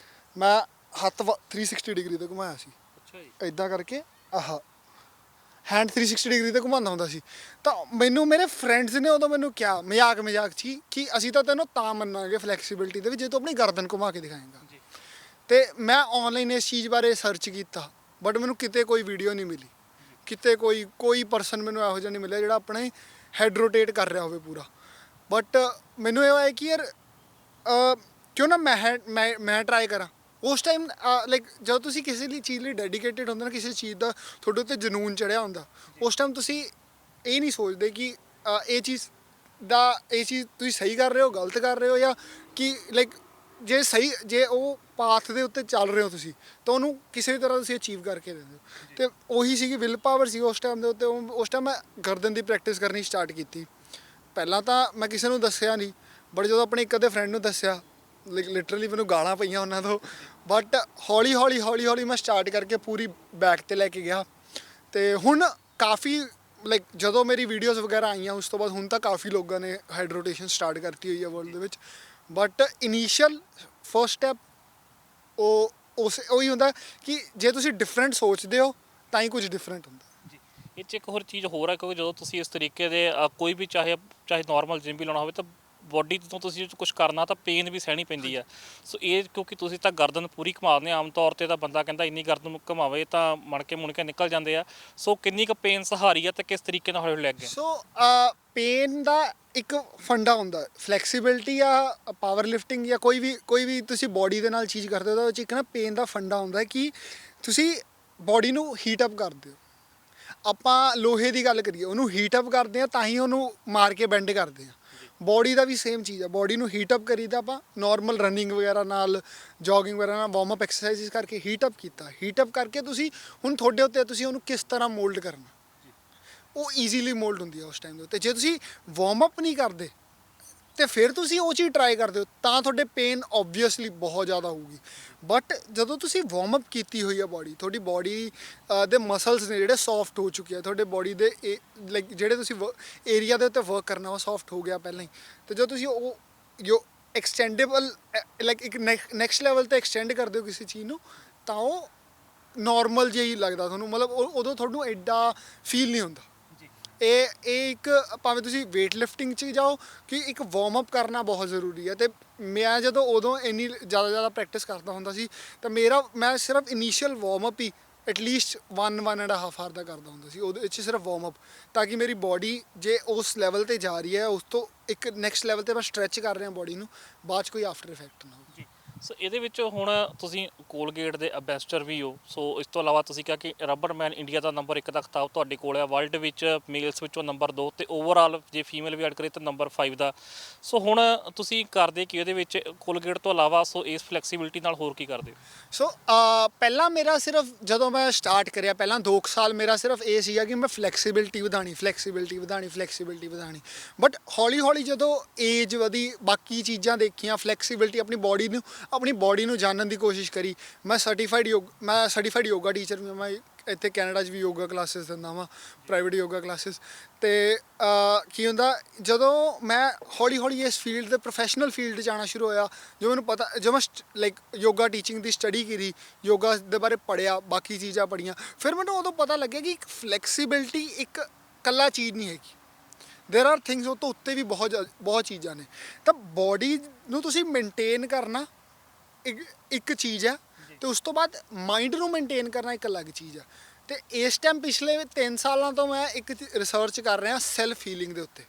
ਮੈਂ ਹੱਥ 360 ਡਿਗਰੀ ਤੇ ਘੁਮਾਇਆ ਸੀ, ਅੱਛਾ ਜੀ, ਇੱਦਾਂ ਕਰਕੇ ਹੈਂਡ 360 ਡਿਗਰੀ ਤੇ ਘੁਮਾਉਂਦਾ ਹੁੰਦਾ ਸੀ। ਤਾਂ ਮੈਨੂੰ ਮੇਰੇ ਫਰੈਂਡਸ ਨੇ ਉਦੋਂ ਮੈਨੂੰ ਕਿਹਾ ਮਜ਼ਾਕ 'ਚ ਕਿ ਅਸੀਂ ਤਾਂ ਤੈਨੂੰ ਤਾਂ ਮੰਨਾਂਗੇ ਫਲੈਕਸੀਬਿਲਿਟੀ ਦੇ ਵਿੱਚ ਜੇ ਤੂੰ ਆਪਣੀ ਗਰਦਨ ਘੁਮਾ ਕੇ ਦਿਖਾਏਂਗਾ। ਅਤੇ ਮੈਂ ਔਨਲਾਈਨ ਇਸ ਚੀਜ਼ ਬਾਰੇ ਸਰਚ ਕੀਤਾ, ਬਟ ਮੈਨੂੰ ਕਿਤੇ ਕੋਈ ਵੀਡੀਓ ਨਹੀਂ ਮਿਲੀ, ਕਿਤੇ ਕੋਈ ਪਰਸਨ ਮੈਨੂੰ ਇਹੋ ਜਿਹਾ ਨਹੀਂ ਮਿਲਿਆ ਜਿਹੜਾ ਆਪਣੇ ਹੈਡ ਰੋਟੇਟ ਕਰ ਰਿਹਾ ਹੋਵੇ ਪੂਰਾ। ਬਟ ਮੈਨੂੰ ਇਹ ਹੋਇਆ ਕਿ ਯਾਰ ਕਿਉਂ ਨਾ ਮੈਂ ਟਰਾਈ ਕਰਾਂ। ਉਸ ਟਾਈਮ ਲਾਈਕ ਜਦੋਂ ਤੁਸੀਂ ਕਿਸੇ ਲਈ ਚੀਜ਼ ਲਈ ਡੈਡੀਕੇਟਿਡ ਹੁੰਦੇ ਨਾ, ਕਿਸੇ ਚੀਜ਼ ਦਾ ਤੁਹਾਡੇ ਉੱਤੇ ਜਨੂਨ ਚੜ੍ਹਿਆ ਹੁੰਦਾ, ਉਸ ਟਾਈਮ ਤੁਸੀਂ ਇਹ ਨਹੀਂ ਸੋਚਦੇ ਕਿ ਇਹ ਚੀਜ਼ ਤੁਸੀਂ ਸਹੀ ਕਰ ਰਹੇ ਹੋ, ਗਲਤ ਕਰ ਰਹੇ ਹੋ, ਜਾਂ ਕਿ ਲਾਈਕ ਜੇ ਉਹ ਪਾਥ ਦੇ ਉੱਤੇ ਚੱਲ ਰਹੇ ਹੋ ਤੁਸੀਂ ਤਾਂ ਉਹਨੂੰ ਕਿਸੇ ਵੀ ਤਰ੍ਹਾਂ ਤੁਸੀਂ ਅਚੀਵ ਕਰਕੇ ਦੇ ਦਿਓ। ਅਤੇ ਉਹੀ ਸੀਗੀ ਵਿਲ ਪਾਵਰ ਸੀ ਉਸ ਟਾਈਮ ਦੇ ਉੱਤੇ। ਉਸ ਟਾਈਮ ਮੈਂ ਗਰਦਨ ਦੀ ਪ੍ਰੈਕਟਿਸ ਕਰਨੀ ਸਟਾਰਟ ਕੀਤੀ। ਪਹਿਲਾਂ ਤਾਂ ਮੈਂ ਕਿਸੇ ਨੂੰ ਦੱਸਿਆ ਨਹੀਂ, ਬਟ ਜਦੋਂ ਆਪਣੇ ਇੱਕ ਅੱਧੇ ਫਰੈਂਡ ਨੂੰ ਦੱਸਿਆ, ਲਿਟਰਲੀ ਮੈਨੂੰ ਗਾਲਾਂ ਪਈਆਂ ਉਹਨਾਂ ਤੋਂ। ਬਟ ਹੌਲੀ ਮੈਂ ਸਟਾਰਟ ਕਰਕੇ ਪੂਰੀ ਬੈਕ 'ਤੇ ਲੈ ਕੇ ਗਿਆ, ਅਤੇ ਹੁਣ ਕਾਫੀ ਲਾਈਕ ਜਦੋਂ ਮੇਰੀ ਵੀਡੀਓਜ਼ ਵਗੈਰਾ ਆਈਆਂ ਉਸ ਤੋਂ ਬਾਅਦ ਹੁਣ ਤਾਂ ਕਾਫੀ ਲੋਕਾਂ ਨੇ ਹੈਡ ਰੋਟੇਸ਼ਨ ਸਟਾਰਟ ਕਰਤੀ ਹੋਈ ਹੈ ਵਰਲਡ ਦੇ ਵਿੱਚ। ਬਟ ਇਨੀਸ਼ੀਅਲ ਫਸਟ ਸਟੈਪ ਉਹੀ ਹੁੰਦਾ ਕਿ ਜੇ ਤੁਸੀਂ ਡਿਫਰੈਂਟ ਸੋਚਦੇ ਹੋ ਤਾਂ ਹੀ ਕੁਝ ਡਿਫਰੈਂਟ ਹੁੰਦਾ। ਇਹ 'ਚ ਇੱਕ ਹੋਰ ਚੀਜ਼ ਹੋਰ ਹੈ, ਕਿਉਂਕਿ ਜਦੋਂ ਤੁਸੀਂ ਇਸ ਤਰੀਕੇ ਦੇ ਕੋਈ ਵੀ ਚਾਹੇ ਨਾਰਮਲ ਜਿਮ ਵੀ ਲਾਉਣਾ ਹੋਵੇ ਤਾਂ ਬੋਡੀ ਤੋਂ ਤੁਸੀਂ ਕੁਝ ਕਰਨਾ ਤਾਂ ਪੇਨ ਵੀ ਸਹਿਣੀ ਪੈਂਦੀ ਆ। ਸੋ ਇਹ ਕਿਉਂਕਿ ਤੁਸੀਂ ਤਾਂ ਗਰਦਨ ਪੂਰੀ ਘੁਮਾਉਂਦੇ, ਆਮ ਤੌਰ 'ਤੇ ਤਾਂ ਬੰਦਾ ਕਹਿੰਦਾ ਇੰਨੀ ਗਰਦਨ ਘੁਮਾਵੇ ਤਾਂ ਮਣਕੇ ਮੁਣਕੇ ਨਿਕਲ ਜਾਂਦੇ ਆ। ਸੋ ਕਿੰਨੀ ਕੁ ਪੇਨ ਸਹਾਰੀ ਆ ਅਤੇ ਕਿਸ ਤਰੀਕੇ ਨਾਲ ਹੌਲੀ ਲੱਗ ਗਿਆ? ਸੋ ਪੇਨ ਦਾ ਇੱਕ ਫੰਡਾ ਹੁੰਦਾ, ਫਲੈਕਸੀਬਿਲਿਟੀ ਜਾਂ ਪਾਵਰ ਲਿਫਟਿੰਗ ਜਾਂ ਕੋਈ ਵੀ ਤੁਸੀਂ ਬੋਡੀ ਦੇ ਨਾਲ ਚੀਜ਼ ਕਰਦੇ ਹੋ ਉਹਦੇ ਵਿੱਚ ਇੱਕ ਨਾ ਪੇਨ ਦਾ ਫੰਡਾ ਹੁੰਦਾ ਕਿ ਤੁਸੀਂ ਬੋਡੀ ਨੂੰ ਹੀਟ ਅਪ ਕਰਦੇ ਹੋ। ਆਪਾਂ ਲੋਹੇ ਦੀ ਗੱਲ ਕਰੀਏ, ਉਹਨੂੰ ਹੀਟ ਅਪ ਕਰਦੇ ਹਾਂ ਤਾਂ ਹੀ ਉਹਨੂੰ ਮਾਰ ਕੇ ਬੈਂਡ ਕਰਦੇ ਹਾਂ। ਬੋਡੀ ਦਾ ਵੀ ਸੇਮ ਚੀਜ਼ ਆ, ਬੋਡੀ ਨੂੰ ਹੀਟ ਅਪ ਕਰੀਦਾ ਆਪਾਂ ਨੋਰਮਲ ਰਨਿੰਗ ਵਗੈਰਾ ਨਾਲ, ਜੋਗਿੰਗ ਵਗੈਰਾ ਨਾਲ, ਵਾਰਮ ਅਪ ਐਕਸਰਸਾਈਜ਼ ਕਰਕੇ ਹੀਟ ਅਪ ਕੀਤਾ। ਹੀਟ ਅਪ ਕਰਕੇ ਤੁਸੀਂ ਹੁਣ ਤੁਹਾਡੇ ਉੱਤੇ ਤੁਸੀਂ ਉਹਨੂੰ ਕਿਸ ਤਰ੍ਹਾਂ ਮੋਲਡ ਕਰਨਾ, ਉਹ ਈਜ਼ੀਲੀ ਮੋਲਡ ਹੁੰਦੀ ਆ ਉਸ ਟਾਈਮ ਦੇ ਉੱਤੇ। ਜੇ ਤੁਸੀਂ ਵਾਰਮ ਅਪ ਨਹੀਂ ਕਰਦੇ ਅਤੇ ਫਿਰ ਤੁਸੀਂ ਉਹ ਚੀਜ਼ ਟਰਾਈ ਕਰਦੇ ਹੋ ਤਾਂ ਤੁਹਾਡੇ ਪੇਨ ਓਬਵੀਅਸਲੀ ਬਹੁਤ ਜ਼ਿਆਦਾ ਹੋਊਗੀ। ਬਟ ਜਦੋਂ ਤੁਸੀਂ ਵਾਰਮ ਅਪ ਕੀਤੀ ਹੋਈ ਆ ਤੁਹਾਡੀ ਬੋਡੀ ਦੇ ਮਸਲਸ ਨੇ ਜਿਹੜੇ ਸੌਫਟ ਹੋ ਚੁੱਕੇ ਆ, ਤੁਹਾਡੇ ਬੋਡੀ ਦੇ ਲਾਈਕ ਜਿਹੜੇ ਤੁਸੀਂ ਏਰੀਆ ਦੇ ਉੱਤੇ ਵਰਕ ਕਰਨਾ ਉਹ ਸੌਫਟ ਹੋ ਗਿਆ ਪਹਿਲਾਂ ਹੀ। ਅਤੇ ਜਦੋਂ ਤੁਸੀਂ ਜੋ ਐਕਸਟੈਂਡੇਬਲ ਲਾਈਕ ਇੱਕ ਨੈਕਸਟ ਲੈਵਲ 'ਤੇ ਐਕਸਟੈਂਡ ਕਰਦੇ ਹੋ ਕਿਸੇ ਚੀਜ਼ ਨੂੰ ਤਾਂ ਉਹ ਨੋਰਮਲ ਜਿਹਾ ਹੀ ਲੱਗਦਾ ਤੁਹਾਨੂੰ, ਮਤਲਬ ਉਦੋਂ ਤੁਹਾਨੂੰ ਐਡਾ ਫੀਲ ਨਹੀਂ ਹੁੰਦਾ। ਇਹ ਇੱਕ ਭਾਵੇਂ ਤੁਸੀਂ ਵੇਟ ਲਿਫਟਿੰਗ 'ਚ ਜਾਓ ਕਿ ਇੱਕ ਵਾਰਮ ਅਪ ਕਰਨਾ ਬਹੁਤ ਜ਼ਰੂਰੀ ਹੈ। ਅਤੇ ਮੈਂ ਜਦੋਂ ਉਦੋਂ ਇੰਨੀ ਜ਼ਿਆਦਾ ਪ੍ਰੈਕਟਿਸ ਕਰਦਾ ਹੁੰਦਾ ਸੀ ਤਾਂ ਮੈਂ ਸਿਰਫ ਇਨੀਸ਼ੀਅਲ ਵਾਰਮ ਅਪ ਹੀ ਐਟਲੀਸਟ 1.5 ਆਵਰ ਦਾ ਕਰਦਾ ਹੁੰਦਾ ਸੀ, ਉਹਦੇ ਵਿੱਚ ਸਿਰਫ ਵਾਰਮ ਅਪ, ਤਾਂ ਕਿ ਮੇਰੀ ਬੋਡੀ ਜੇ ਉਸ ਲੈਵਲ 'ਤੇ ਜਾ ਰਹੀ ਹੈ ਉਸ ਤੋਂ ਇੱਕ ਨੈਕਸਟ ਲੈਵਲ 'ਤੇ ਮੈਂ ਸਟਰੈਚ ਕਰ ਰਿਹਾ ਬੋਡੀ ਨੂੰ, ਬਾਅਦ 'ਚ ਕੋਈ ਆਫਟਰ ਇਫੈਕਟ ਨਾ ਹੋਵੇ। ਸੋ ਇਹਦੇ ਵਿੱਚ ਹੁਣ ਤੁਸੀਂ ਕੋਲਗੇਟ ਦੇ ਐਂਬੈਸਡਰ ਵੀ ਹੋ। ਸੋ ਇਸ ਤੋਂ ਇਲਾਵਾ ਤੁਸੀਂ ਕਿਹਾ ਕਿ ਰਬੜਮੈਨ ਇੰਡੀਆ ਦਾ ਨੰਬਰ 1 ਦਾ ਖਿਤਾਬ ਤੁਹਾਡੇ ਕੋਲ ਹੈ, ਵਰਲਡ ਵਿੱਚ ਮੇਲਸ ਵਿੱਚੋਂ ਨੰਬਰ 2 ਅਤੇ ਓਵਰਆਲ ਜੇ ਫੀਮੇਲ ਵੀ ਐਡ ਕਰੇ ਤਾਂ ਨੰਬਰ 5 ਦਾ। ਸੋ ਹੁਣ ਤੁਸੀਂ ਕਰਦੇ ਕਿ ਉਹਦੇ ਵਿੱਚ ਕੋਲਗੇਟ ਤੋਂ ਇਲਾਵਾ ਸੋ ਇਸ ਫਲੈਕਸੀਬਿਲਿਟੀ ਨਾਲ ਹੋਰ ਕੀ ਕਰਦੇ ਹੋ? ਸੋ ਪਹਿਲਾਂ ਮੇਰਾ ਸਿਰਫ ਜਦੋਂ ਮੈਂ ਸਟਾਰਟ ਕਰਿਆ ਪਹਿਲਾਂ 2 ਸਾਲ ਮੇਰਾ ਸਿਰਫ ਇਹ ਸੀਗਾ ਕਿ ਮੈਂ ਫਲੈਕਸੀਬਿਲਿਟੀ ਵਧਾਉਣੀ। ਬਟ ਹੌਲੀ ਜਦੋਂ ਏਜ ਵਧੀ, ਬਾਕੀ ਚੀਜ਼ਾਂ ਦੇਖੀਆਂ, ਫਲੈਕਸੀਬਿਲਿਟੀ ਆਪਣੀ ਬੋਡੀ ਨੂੰ ਜਾਣਨ ਦੀ ਕੋਸ਼ਿਸ਼ ਕਰੀ। ਮੈਂ ਸਰਟੀਫਾਈਡ ਯੋਗਾ ਟੀਚਰ ਵੀ, ਮੈਂ ਇੱਥੇ ਕੈਨੇਡਾ 'ਚ ਵੀ ਯੋਗਾ ਕਲਾਸਿਸ ਦਿੰਦਾ ਵਾਂ, ਪ੍ਰਾਈਵੇਟ ਯੋਗਾ ਕਲਾਸਿਸ। ਅਤੇ ਕੀ ਹੁੰਦਾ ਜਦੋਂ ਮੈਂ ਹੌਲੀ ਇਸ ਫੀਲਡ ਦੇ ਪ੍ਰੋਫੈਸ਼ਨਲ ਫੀਲਡ 'ਚ ਆਉਣਾ ਸ਼ੁਰੂ ਹੋਇਆ, ਜੋ ਮੈਂ ਲਾਈਕ ਯੋਗਾ ਟੀਚਿੰਗ ਦੀ ਸਟੱਡੀ ਕੀਤੀ, ਯੋਗਾ ਦੇ ਬਾਰੇ ਪੜ੍ਹਿਆ, ਬਾਕੀ ਚੀਜ਼ਾਂ ਪੜ੍ਹੀਆਂ, ਫਿਰ ਮੈਨੂੰ ਉਦੋਂ ਪਤਾ ਲੱਗਿਆ ਕਿ ਇੱਕ ਫਲੈਕਸੀਬਿਲਿਟੀ ਇੱਕ ਇਕੱਲਾ ਚੀਜ਼ ਨਹੀਂ ਹੈਗੀ। देयर आर थिंग्स ਉਹ ਤੋਂ ਉੱਤੇ ਵੀ ਬਹੁਤ ਚੀਜ਼ਾਂ ਨੇ। ਤਾਂ ਬੋਡੀ ਨੂੰ ਤੁਸੀਂ ਮੇਨਟੇਨ ਕਰਨਾ ਇੱਕ ਚੀਜ਼ ਹੈ, ਤੇ ਉਸ ਤੋਂ ਬਾਅਦ ਮਾਈਂਡ ਨੂੰ ਮੇਨਟੇਨ ਕਰਨਾ ਇੱਕ ਅਲੱਗ ਚੀਜ਼ ਹੈ। ਤੇ ਇਸ ਟਾਈਮ ਪਿਛਲੇ 3 ਸਾਲਾਂ ਤੋਂ ਮੈਂ ਇੱਕ ਰਿਸਰਚ ਕਰ ਰਿਹਾ ਸੈਲਫ ਹੀਲਿੰਗ ਦੇ ਉੱਤੇ।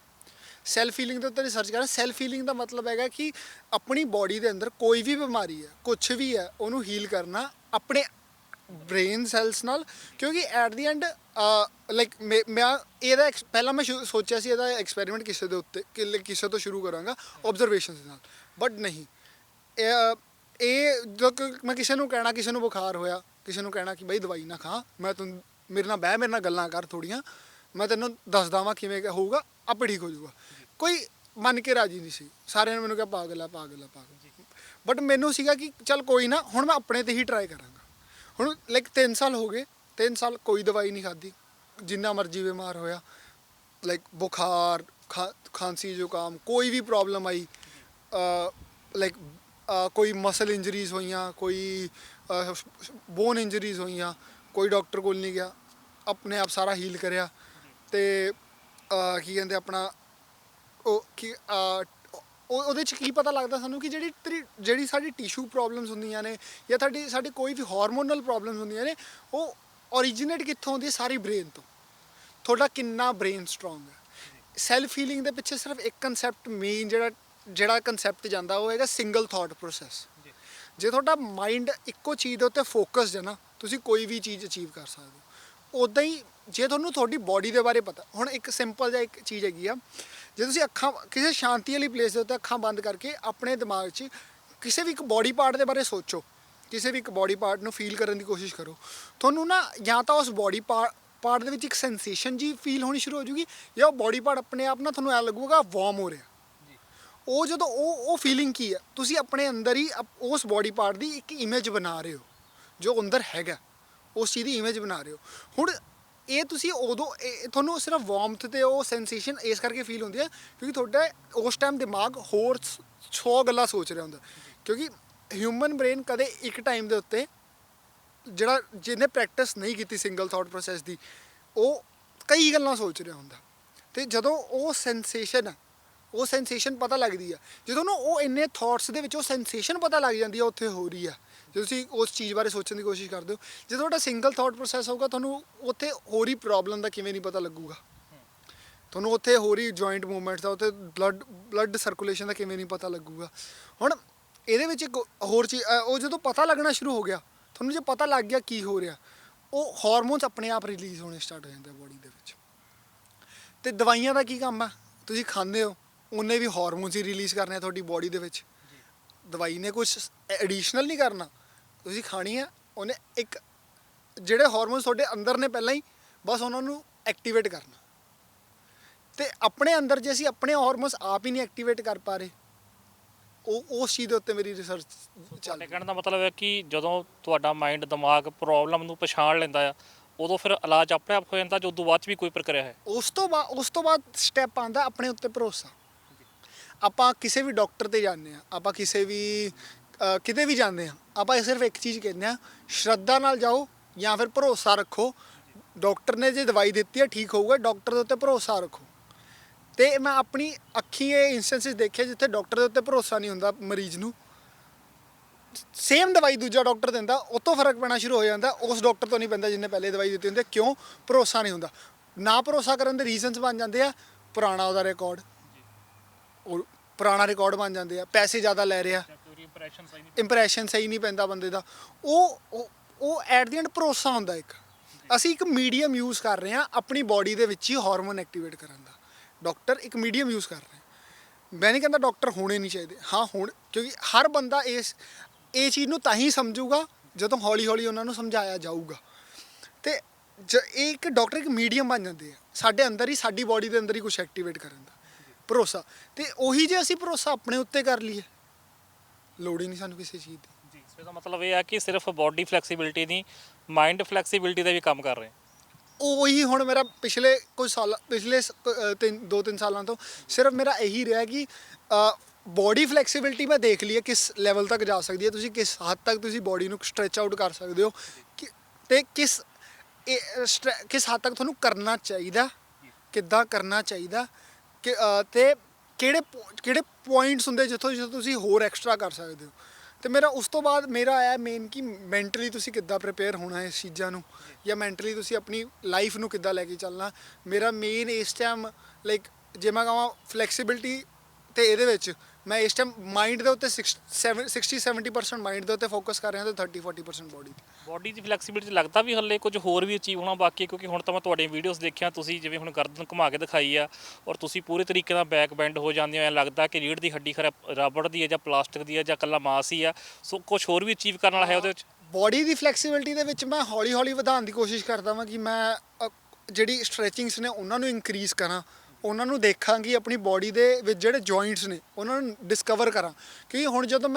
ਸੈਲਫ ਹੀਲਿੰਗ ਦੇ ਉੱਤੇ ਰਿਸਰਚ ਕਰ ਰਿਹਾ। ਸੈਲਫ ਹੀਲਿੰਗ ਦਾ ਮਤਲਬ ਹੈਗਾ ਕਿ ਆਪਣੀ ਬੋਡੀ ਦੇ ਅੰਦਰ ਕੋਈ ਵੀ ਬਿਮਾਰੀ ਹੈ, ਕੁਛ ਵੀ ਹੈ, ਉਹਨੂੰ ਹੀਲ ਕਰਨਾ ਆਪਣੇ ਬ੍ਰੇਨ ਸੈਲਸ ਨਾਲ। ਕਿਉਂਕਿ ਐਟ ਦੀ ਐਂਡ ਲਾਈਕ ਮੈਂ ਇਹਦਾ ਪਹਿਲਾਂ ਮੈਂ ਸੋਚਿਆ ਸੀ ਇਹਦਾ ਐਕਸਪੈਰੀਮੈਂਟ ਕਿਸੇ ਦੇ ਉੱਤੇ ਕਿਸੇ ਤੋਂ ਸ਼ੁਰੂ ਕਰਾਂਗਾ ਓਬਜ਼ਰਵੇਸ਼ਨਸ ਨਾਲ, ਬਟ ਨਹੀਂ। ਇਹ ਜੋ ਮੈਂ ਕਿਸੇ ਨੂੰ ਕਹਿਣਾ, ਕਿਸੇ ਨੂੰ ਬੁਖਾਰ ਹੋਇਆ, ਕਿਸੇ ਨੂੰ ਕਹਿਣਾ ਕਿ ਬਈ ਦਵਾਈ ਨਾ ਖਾ, ਮੈਂ ਤੂੰ ਮੇਰੇ ਨਾਲ ਬਹਿ, ਮੇਰੇ ਨਾਲ ਗੱਲਾਂ ਕਰ ਥੋੜ੍ਹੀਆਂ, ਮੈਂ ਤੈਨੂੰ ਦੱਸਦਾ ਵਾਂ ਕਿਵੇਂ ਹੋਊਗਾ, ਆਪੇ ਠੀਕ ਹੋ ਜਾਊਗਾ। ਕੋਈ ਮੰਨ ਕੇ ਰਾਜੀ ਨਹੀਂ ਸੀ, ਸਾਰਿਆਂ ਨੇ ਮੈਨੂੰ ਕਿਹਾ ਪਾਗਲ ਆ ਪਾਗਲ ਆ ਪਾਗਲ। ਬਟ ਮੈਨੂੰ ਸੀਗਾ ਕਿ ਚੱਲ ਕੋਈ ਨਾ, ਹੁਣ ਮੈਂ ਆਪਣੇ 'ਤੇ ਹੀ ਟਰਾਈ ਕਰਾਂਗਾ। ਹੁਣ ਲਾਈਕ 3 ਸਾਲ ਹੋ ਗਏ, 3 ਸਾਲ ਕੋਈ ਦਵਾਈ ਨਹੀਂ ਖਾਧੀ, ਜਿੰਨਾ ਮਰਜ਼ੀ ਬਿਮਾਰ ਹੋਇਆ, ਲਾਈਕ ਬੁਖਾਰ, ਖਾਂਸੀ, ਜ਼ੁਕਾਮ, ਕੋਈ ਵੀ ਪ੍ਰੋਬਲਮ ਆਈ, ਲਾਈਕ ਕੋਈ ਮਸਲ ਇੰਜਰੀਜ਼ ਹੋਈਆਂ, ਕੋਈ ਬੋਨ ਇੰਜਰੀਜ਼ ਹੋਈਆਂ, ਕੋਈ ਡਾਕਟਰ ਕੋਲ ਨਹੀਂ ਗਿਆ, ਆਪਣੇ ਆਪ ਸਾਰਾ ਹੀਲ ਕਰਿਆ। ਅਤੇ ਕੀ ਕਹਿੰਦੇ ਆਪਣਾ ਉਹਦੇ 'ਚ ਕੀ ਪਤਾ ਲੱਗਦਾ ਸਾਨੂੰ ਕਿ ਜਿਹੜੀ ਸਾਡੀ ਟਿਸ਼ੂ ਪ੍ਰੋਬਲਮਸ ਹੁੰਦੀਆਂ ਨੇ, ਜਾਂ ਸਾਡੀ ਕੋਈ ਵੀ ਹਾਰਮੋਨਲ ਪ੍ਰੋਬਲਮਸ ਹੁੰਦੀਆਂ ਨੇ, ਉਹ ਓਰੀਜੀਨੇਟ ਕਿੱਥੋਂ ਹੁੰਦੀ ਹੈ? ਸਾਰੀ ਬ੍ਰੇਨ ਤੋਂ। ਤੁਹਾਡਾ ਕਿੰਨਾ ਬ੍ਰੇਨ ਸਟਰੋਂਗ ਹੈ। ਸੈਲਫ ਹੀਲਿੰਗ ਦੇ ਪਿੱਛੇ ਸਿਰਫ ਇੱਕ ਕੰਸੈਪਟ ਮੇਨ ਜਿਹੜਾ ਕੰਸੈਪਟ ਜਾਂਦਾ ਉਹ ਹੈਗਾ ਸਿੰਗਲ ਥਾਟ ਪ੍ਰੋਸੈਸ। ਜੇ ਤੁਹਾਡਾ ਮਾਈਂਡ ਇੱਕੋ ਚੀਜ਼ ਦੇ ਉੱਤੇ ਫੋਕਸਡ ਹੈ ਨਾ, ਤੁਸੀਂ ਕੋਈ ਵੀ ਚੀਜ਼ ਅਚੀਵ ਕਰ ਸਕਦੇ ਹੋ। ਉੱਦਾਂ ਹੀ ਜੇ ਤੁਹਾਨੂੰ ਤੁਹਾਡੀ ਬੋਡੀ ਦੇ ਬਾਰੇ ਪਤਾ, ਹੁਣ ਇੱਕ ਸਿੰਪਲ ਜਿਹਾ ਇੱਕ ਚੀਜ਼ ਹੈਗੀ ਆ, ਜੇ ਤੁਸੀਂ ਅੱਖਾਂ ਕਿਸੇ ਸ਼ਾਂਤੀ ਵਾਲੀ ਪਲੇਸ ਦੇ ਉੱਤੇ ਅੱਖਾਂ ਬੰਦ ਕਰਕੇ ਆਪਣੇ ਦਿਮਾਗ 'ਚ ਕਿਸੇ ਵੀ ਇੱਕ ਬੋਡੀ ਪਾਰਟ ਦੇ ਬਾਰੇ ਸੋਚੋ, ਕਿਸੇ ਵੀ ਇੱਕ ਬੋਡੀ ਪਾਰਟ ਨੂੰ ਫੀਲ ਕਰਨ ਦੀ ਕੋਸ਼ਿਸ਼ ਕਰੋ, ਤੁਹਾਨੂੰ ਨਾ ਜਾਂ ਤਾਂ ਉਸ ਬੋਡੀ ਪਾਰਟ ਦੇ ਵਿੱਚ ਇੱਕ ਸੈਂਸੇਸ਼ਨ ਜੀ ਫੀਲ ਹੋਣੀ ਸ਼ੁਰੂ ਹੋ ਜੂਗੀ, ਜਾਂ ਉਹ ਬੋਡੀ ਪਾਰਟ ਆਪਣੇ ਆਪ ਨਾ ਤੁਹਾਨੂੰ ਐਂ ਲੱਗੂਗਾ ਵਾਰਮ ਹੋ ਰਿਹਾ। ਉਹ ਜਦੋਂ ਉਹ ਫੀਲਿੰਗ ਕੀ ਹੈ, ਤੁਸੀਂ ਆਪਣੇ ਅੰਦਰ ਹੀ ਉਸ ਬੋਡੀ ਪਾਰਟ ਦੀ ਇੱਕ ਇਮੇਜ ਬਣਾ ਰਹੇ ਹੋ, ਜੋ ਅੰਦਰ ਹੈਗਾ ਉਸ ਚੀਜ਼ ਦੀ ਇਮੇਜ ਬਣਾ ਰਹੇ ਹੋ। ਹੁਣ ਇਹ ਤੁਸੀਂ ਉਦੋਂ ਤੁਹਾਨੂੰ ਸਿਰਫ ਵਾਰਮਥ ਅਤੇ ਉਹ ਸੈਂਸੇਸ਼ਨ ਇਸ ਕਰਕੇ ਫੀਲ ਹੁੰਦੀ ਹੈ ਕਿਉਂਕਿ ਤੁਹਾਡਾ ਉਸ ਟਾਈਮ ਦਿਮਾਗ ਹੋਰ 100 ਗੱਲਾਂ ਸੋਚ ਰਿਹਾ ਹੁੰਦਾ। ਕਿਉਂਕਿ ਹਿਊਮਨ ਬ੍ਰੇਨ ਕਦੇ ਇੱਕ ਟਾਈਮ ਦੇ ਉੱਤੇ ਜਿਹਨੇ ਪ੍ਰੈਕਟਿਸ ਨਹੀਂ ਕੀਤੀ ਸਿੰਗਲ ਥਾਟ ਪ੍ਰੋਸੈਸ ਦੀ, ਉਹ ਕਈ ਗੱਲਾਂ ਸੋਚ ਰਿਹਾ ਹੁੰਦਾ। ਅਤੇ ਜਦੋਂ ਉਹ ਸੈਂਸੇਸ਼ਨ ਪਤਾ ਲੱਗਦੀ ਆ, ਜਦੋਂ ਨਾ ਉਹ ਇੰਨੇ ਥਾਟਸ ਦੇ ਵਿੱਚ ਉਹ ਸੈਂਸੇਸ਼ਨ ਪਤਾ ਲੱਗ ਜਾਂਦੀ ਆ ਉੱਥੇ ਹੋ ਰਹੀ ਆ, ਜੇ ਤੁਸੀਂ ਉਸ ਚੀਜ਼ ਬਾਰੇ ਸੋਚਣ ਦੀ ਕੋਸ਼ਿਸ਼ ਕਰਦੇ ਹੋ, ਜੇ ਤੁਹਾਡਾ ਸਿੰਗਲ ਥਾਟ ਪ੍ਰੋਸੈਸ ਹੋਊਗਾ, ਤੁਹਾਨੂੰ ਉੱਥੇ ਹੋ ਰਹੀ ਪ੍ਰੋਬਲਮ ਦਾ ਕਿਵੇਂ ਨਹੀਂ ਪਤਾ ਲੱਗੂਗਾ, ਤੁਹਾਨੂੰ ਉੱਥੇ ਹੋ ਰਹੀ ਜੁਆਇੰਟ ਮੂਵਮੈਂਟਸ ਦਾ, ਉੱਥੇ ਬਲੱਡ ਸਰਕੂਲੇਸ਼ਨ ਦਾ ਕਿਵੇਂ ਨਹੀਂ ਪਤਾ ਲੱਗੂਗਾ। ਹੁਣ ਇਹਦੇ ਵਿੱਚ ਇੱਕ ਹੋਰ ਚੀਜ਼, ਉਹ ਜਦੋਂ ਪਤਾ ਲੱਗਣਾ ਸ਼ੁਰੂ ਹੋ ਗਿਆ, ਤੁਹਾਨੂੰ ਜੇ ਪਤਾ ਲੱਗ ਗਿਆ ਕੀ ਹੋ ਰਿਹਾ, ਉਹ ਹਾਰਮੋਨਸ ਆਪਣੇ ਆਪ ਰਿਲੀਜ਼ ਹੋਣੇ ਸਟਾਰਟ ਹੋ ਜਾਂਦੇ ਆ ਬੋਡੀ ਦੇ ਵਿੱਚ। ਅਤੇ ਦਵਾਈਆਂ ਦਾ ਕੀ ਕੰਮ ਆ? ਤੁਸੀਂ ਖਾਂਦੇ ਹੋ, ਉਹਨੇ ਵੀ ਹਾਰਮੋਨਸ ਹੀ ਰਿਲੀਜ਼ ਕਰਨੇ ਆ ਤੁਹਾਡੀ ਬੋਡੀ ਦੇ ਵਿੱਚ। ਦਵਾਈ ਨੇ ਕੁਛ ਐਡੀਸ਼ਨਲ ਨਹੀਂ ਕਰਨਾ, ਤੁਸੀਂ ਖਾਣੀ ਆ, ਉਹਨੇ ਇੱਕ ਜਿਹੜੇ ਹਾਰਮੋਨਸ ਤੁਹਾਡੇ ਅੰਦਰ ਨੇ ਪਹਿਲਾਂ ਹੀ, ਬਸ ਉਹਨਾਂ ਨੂੰ ਐਕਟੀਵੇਟ ਕਰਨਾ। ਅਤੇ ਆਪਣੇ ਅੰਦਰ ਜੇ ਅਸੀਂ ਆਪਣੇ ਹਾਰਮੋਨਸ ਆਪ ਹੀ ਨਹੀਂ ਐਕਟੀਵੇਟ ਕਰ ਪਾ ਰਹੇ, ਉਸ ਚੀਜ਼ ਦੇ ਉੱਤੇ ਮੇਰੀ ਰਿਸਰਚ ਚੱਲ ਰਹੀ। ਕਹਿਣ ਦਾ ਮਤਲਬ ਹੈ ਕਿ ਜਦੋਂ ਤੁਹਾਡਾ ਮਾਈਂਡ, ਦਿਮਾਗ ਪ੍ਰੋਬਲਮ ਨੂੰ ਪਛਾਣ ਲੈਂਦਾ ਆ, ਉਦੋਂ ਫਿਰ ਇਲਾਜ ਆਪਣੇ ਆਪ ਹੋ ਜਾਂਦਾ, ਜੋ ਉਦੋਂ ਬਾਅਦ 'ਚ ਵੀ ਕੋਈ ਪ੍ਰਕਿਰਿਆ ਹੈ? ਉਸ ਤੋਂ ਬਾਅਦ ਸਟੈਪ ਆਉਂਦਾ ਆਪਣੇ ਉੱਤੇ ਭਰੋਸਾ। ਆਪਾਂ ਕਿਸੇ ਵੀ ਡਾਕਟਰ 'ਤੇ ਜਾਂਦੇ ਹਾਂ, ਆਪਾਂ ਕਿਸੇ ਵੀ ਕਿਤੇ ਵੀ ਜਾਂਦੇ ਹਾਂ, ਆਪਾਂ ਸਿਰਫ ਇੱਕ ਚੀਜ਼ ਕਹਿੰਦੇ ਹਾਂ, ਸ਼ਰਧਾ ਨਾਲ ਜਾਓ ਜਾਂ ਫਿਰ ਭਰੋਸਾ ਰੱਖੋ। ਡਾਕਟਰ ਨੇ ਜੇ ਦਵਾਈ ਦਿੱਤੀ ਹੈ ਠੀਕ ਹੋਊਗਾ, ਡਾਕਟਰ ਦੇ ਉੱਤੇ ਭਰੋਸਾ ਰੱਖੋ। ਅਤੇ ਮੈਂ ਆਪਣੀ ਅੱਖੀਂ ਇਹ ਇੰਸਟੈਂਸਿਸ ਦੇਖੇ ਜਿੱਥੇ ਡਾਕਟਰ ਦੇ ਉੱਤੇ ਭਰੋਸਾ ਨਹੀਂ ਹੁੰਦਾ, ਮਰੀਜ਼ ਨੂੰ ਸੇਮ ਦਵਾਈ ਦੂਜਾ ਡਾਕਟਰ ਦਿੰਦਾ, ਉਹ ਤੋਂ ਫਰਕ ਪੈਣਾ ਸ਼ੁਰੂ ਹੋ ਜਾਂਦਾ, ਉਸ ਡਾਕਟਰ ਤੋਂ ਨਹੀਂ ਪੈਂਦਾ ਜਿਹਨੇ ਪਹਿਲੇ ਦਵਾਈ ਦਿੱਤੀ ਹੁੰਦੀ। ਕਿਉਂ? ਭਰੋਸਾ ਨਹੀਂ ਹੁੰਦਾ। ਨਾ ਭਰੋਸਾ ਕਰਨ ਦੇ ਰੀਜ਼ਨਸ ਬਣ ਜਾਂਦੇ ਆ, ਪੁਰਾਣਾ ਉਹਦਾ ਰਿਕਾਰਡ, ਉਹ ਪੁਰਾਣਾ ਰਿਕਾਰਡ ਬਣ ਜਾਂਦੇ ਆ, ਪੈਸੇ ਜ਼ਿਆਦਾ ਲੈ ਰਿਹਾ, ਇੰਪਰੈਸ਼ਨ ਸਹੀ ਨਹੀਂ ਪੈਂਦਾ ਬੰਦੇ ਦਾ। ਉਹ ਐਟ ਦੀ ਐਂਡ ਭਰੋਸਾ ਹੁੰਦਾ ਇੱਕ। ਅਸੀਂ ਇੱਕ ਮੀਡੀਅਮ ਯੂਜ਼ ਕਰ ਰਹੇ ਹਾਂ ਆਪਣੀ ਬੋਡੀ ਦੇ ਵਿੱਚ ਹੀ ਹਾਰਮੋਨ ਐਕਟੀਵੇਟ ਕਰਨ ਦਾ। ਡਾਕਟਰ ਇੱਕ ਮੀਡੀਅਮ ਯੂਜ਼ ਕਰ ਰਹੇ। ਮੈਂ ਨਹੀਂ ਕਹਿੰਦਾ ਡਾਕਟਰ ਹੋਣੇ ਨਹੀਂ ਚਾਹੀਦੇ, ਹਾਂ ਹੋਣ, ਕਿਉਂਕਿ ਹਰ ਬੰਦਾ ਇਹ ਚੀਜ਼ ਨੂੰ ਤਾਂ ਹੀ ਸਮਝੂਗਾ ਜਦੋਂ ਹੌਲੀ ਹੌਲੀ ਉਹਨਾਂ ਨੂੰ ਸਮਝਾਇਆ ਜਾਊਗਾ। ਅਤੇ ਇਹ ਇੱਕ ਡਾਕਟਰ ਇੱਕ ਮੀਡੀਅਮ ਬਣ ਜਾਂਦੇ ਆ ਸਾਡੇ ਅੰਦਰ ਹੀ, ਸਾਡੀ ਬੋਡੀ ਦੇ ਅੰਦਰ ਹੀ ਕੁਛ ਐਕਟੀਵੇਟ ਕਰਨ ਦਾ ਭਰੋਸਾ। ਅਤੇ ਉਹੀ ਜੇ ਅਸੀਂ ਭਰੋਸਾ ਆਪਣੇ ਉੱਤੇ ਕਰ ਲਈਏ, ਲੋੜ ਹੀ ਨਹੀਂ ਸਾਨੂੰ ਕਿਸੇ ਚੀਜ਼ ਦੀ। ਜੀ, ਇਹਦਾ ਮਤਲਬ ਇਹ ਹੈ ਕਿ ਸਿਰਫ ਬੋਡੀ ਫਲੈਕਸੀਬਿਲਿਟੀ ਨਹੀਂ, ਮਾਈਂਡ ਫਲੈਕਸੀਬਿਲਿਟੀ ਦਾ ਵੀ ਕੰਮ ਕਰ ਰਹੇ। ਉਹੀ ਹੁਣ ਮੇਰਾ ਪਿਛਲੇ 2-3 ਸਾਲਾਂ ਤੋਂ ਸਿਰਫ ਮੇਰਾ ਇਹੀ ਰਿਹਾ ਕਿ ਬੋਡੀ ਫਲੈਕਸੀਬਿਲਿਟੀ ਮੈਂ ਦੇਖ ਲਈ ਹੈ ਕਿਸ ਲੈਵਲ ਤੱਕ ਜਾ ਸਕਦੀ ਹੈ, ਤੁਸੀਂ ਕਿਸ ਹੱਦ ਤੱਕ ਤੁਸੀਂ ਬੋਡੀ ਨੂੰ ਸਟਰੈਚ ਆਊਟ ਕਰ ਸਕਦੇ ਹੋ, ਅਤੇ ਕਿਸ ਹੱਦ ਤੱਕ ਤੁਹਾਨੂੰ ਕਰਨਾ ਚਾਹੀਦਾ, ਕਿੱਦਾਂ ਕਰਨਾ ਚਾਹੀਦਾ। ਤੇ ਕਿਹੜੇ ਪੁਆਇੰਟਸ ਹੁੰਦੇ ਜਿੱਥੋਂ ਤੁਸੀਂ ਹੋਰ ਐਕਸਟਰਾ ਕਰ ਸਕਦੇ ਹੋ। ਤੇ ਮੇਰਾ ਉਸ ਤੋਂ ਬਾਅਦ ਮੇਰਾ ਆਇਆ ਮੇਨ ਕਿ ਮੈਂਟਲੀ ਤੁਸੀਂ ਕਿੱਦਾਂ ਪ੍ਰਿਪੇਅਰ ਹੋਣਾ ਇਸ ਚੀਜ਼ਾਂ ਨੂੰ, ਜਾਂ ਮੈਂਟਲੀ ਤੁਸੀਂ ਆਪਣੀ ਲਾਈਫ ਨੂੰ ਕਿੱਦਾਂ ਲੈ ਕੇ ਚੱਲਣਾ। ਮੇਰਾ ਮੇਨ ਇਸ ਟਾਈਮ ਲਾਈਕ ਜੇ ਮੈਂ ਕਹਾਂ ਫਲੈਕਸੀਬਿਲਿਟੀ, ਤੇ ਇਹਦੇ ਵਿੱਚ ਮੈਂ ਇਸ ਟਾਈਮ ਮਾਈਂਡ ਦੇ ਉੱਤੇ 60-70% ਮਾਈਂਡ ਦੇ ਉੱਤੇ ਫੋਕਸ ਕਰ ਰਿਹਾ ਤੇ 30-40% ਬੋਡੀ ਦੀ ਫਲੈਕਸੀਬਿਲਿਟੀ ਲੱਗਦਾ ਵੀ ਹੱਲੇ ਕੁਝ ਹੋਰ ਵੀ ਅਚੀਵ ਹੋਣਾ ਬਾਕੀ, ਕਿਉਂਕਿ ਹੁਣ ਤਾਂ ਮੈਂ ਤੁਹਾਡੀਆਂ ਵੀਡੀਓਜ਼ ਦੇਖਿਆ, ਤੁਸੀਂ ਜਿਵੇਂ ਹੁਣ ਗਰਦਨ ਘੁਮਾ ਕੇ ਦਿਖਾਈ ਆ ਔਰ ਤੁਸੀਂ ਪੂਰੇ ਤਰੀਕੇ ਨਾਲ ਬੈਕ ਬੈਂਡ ਹੋ ਜਾਂਦੇ ਹੋ, ਐਂ ਲੱਗਦਾ ਕਿ ਰੀੜ੍ਹ ਦੀ ਹੱਡੀ ਖਰਾ ਰਬੜ ਦੀ ਹੈ ਜਾਂ ਪਲਾਸਟਿਕ ਦੀ ਹੈ ਜਾਂ ਇਕੱਲਾ ਮਾਸ ਹੀ ਆ। ਸੋ ਕੁਝ ਹੋਰ ਵੀ ਅਚੀਵ ਕਰਨ ਵਾਲਾ ਹੈ ਉਹਦੇ ਵਿੱਚ। ਬੋਡੀ ਦੀ ਫਲੈਕਸੀਬਿਲਿਟੀ ਦੇ ਵਿੱਚ ਮੈਂ ਹੌਲੀ ਹੌਲੀ ਵਧਾਉਣ ਦੀ ਕੋਸ਼ਿਸ਼ ਕਰਦਾ ਵਾਂ ਕਿ ਮੈਂ ਜਿਹੜੀ ਸਟਰੈਚਿੰਗਸ ਨੇ ਉਹਨਾਂ ਨੂੰ ਇਨਕਰੀਜ਼ ਕਰਾਂ, ਉਹਨਾਂ ਨੂੰ ਦੇਖਾਂ ਕਿ ਆਪਣੀ ਬੋਡੀ ਦੇ ਵਿੱਚ ਜਿਹੜੇ ਜੁਆਇੰਟਸ ਨੇ ਉਹਨਾਂ ਨੂੰ ਡਿਸਕਵਰ ਕਰਾਂ। ਕਿਉਂਕਿ ਹੁਣ ਜਦੋਂ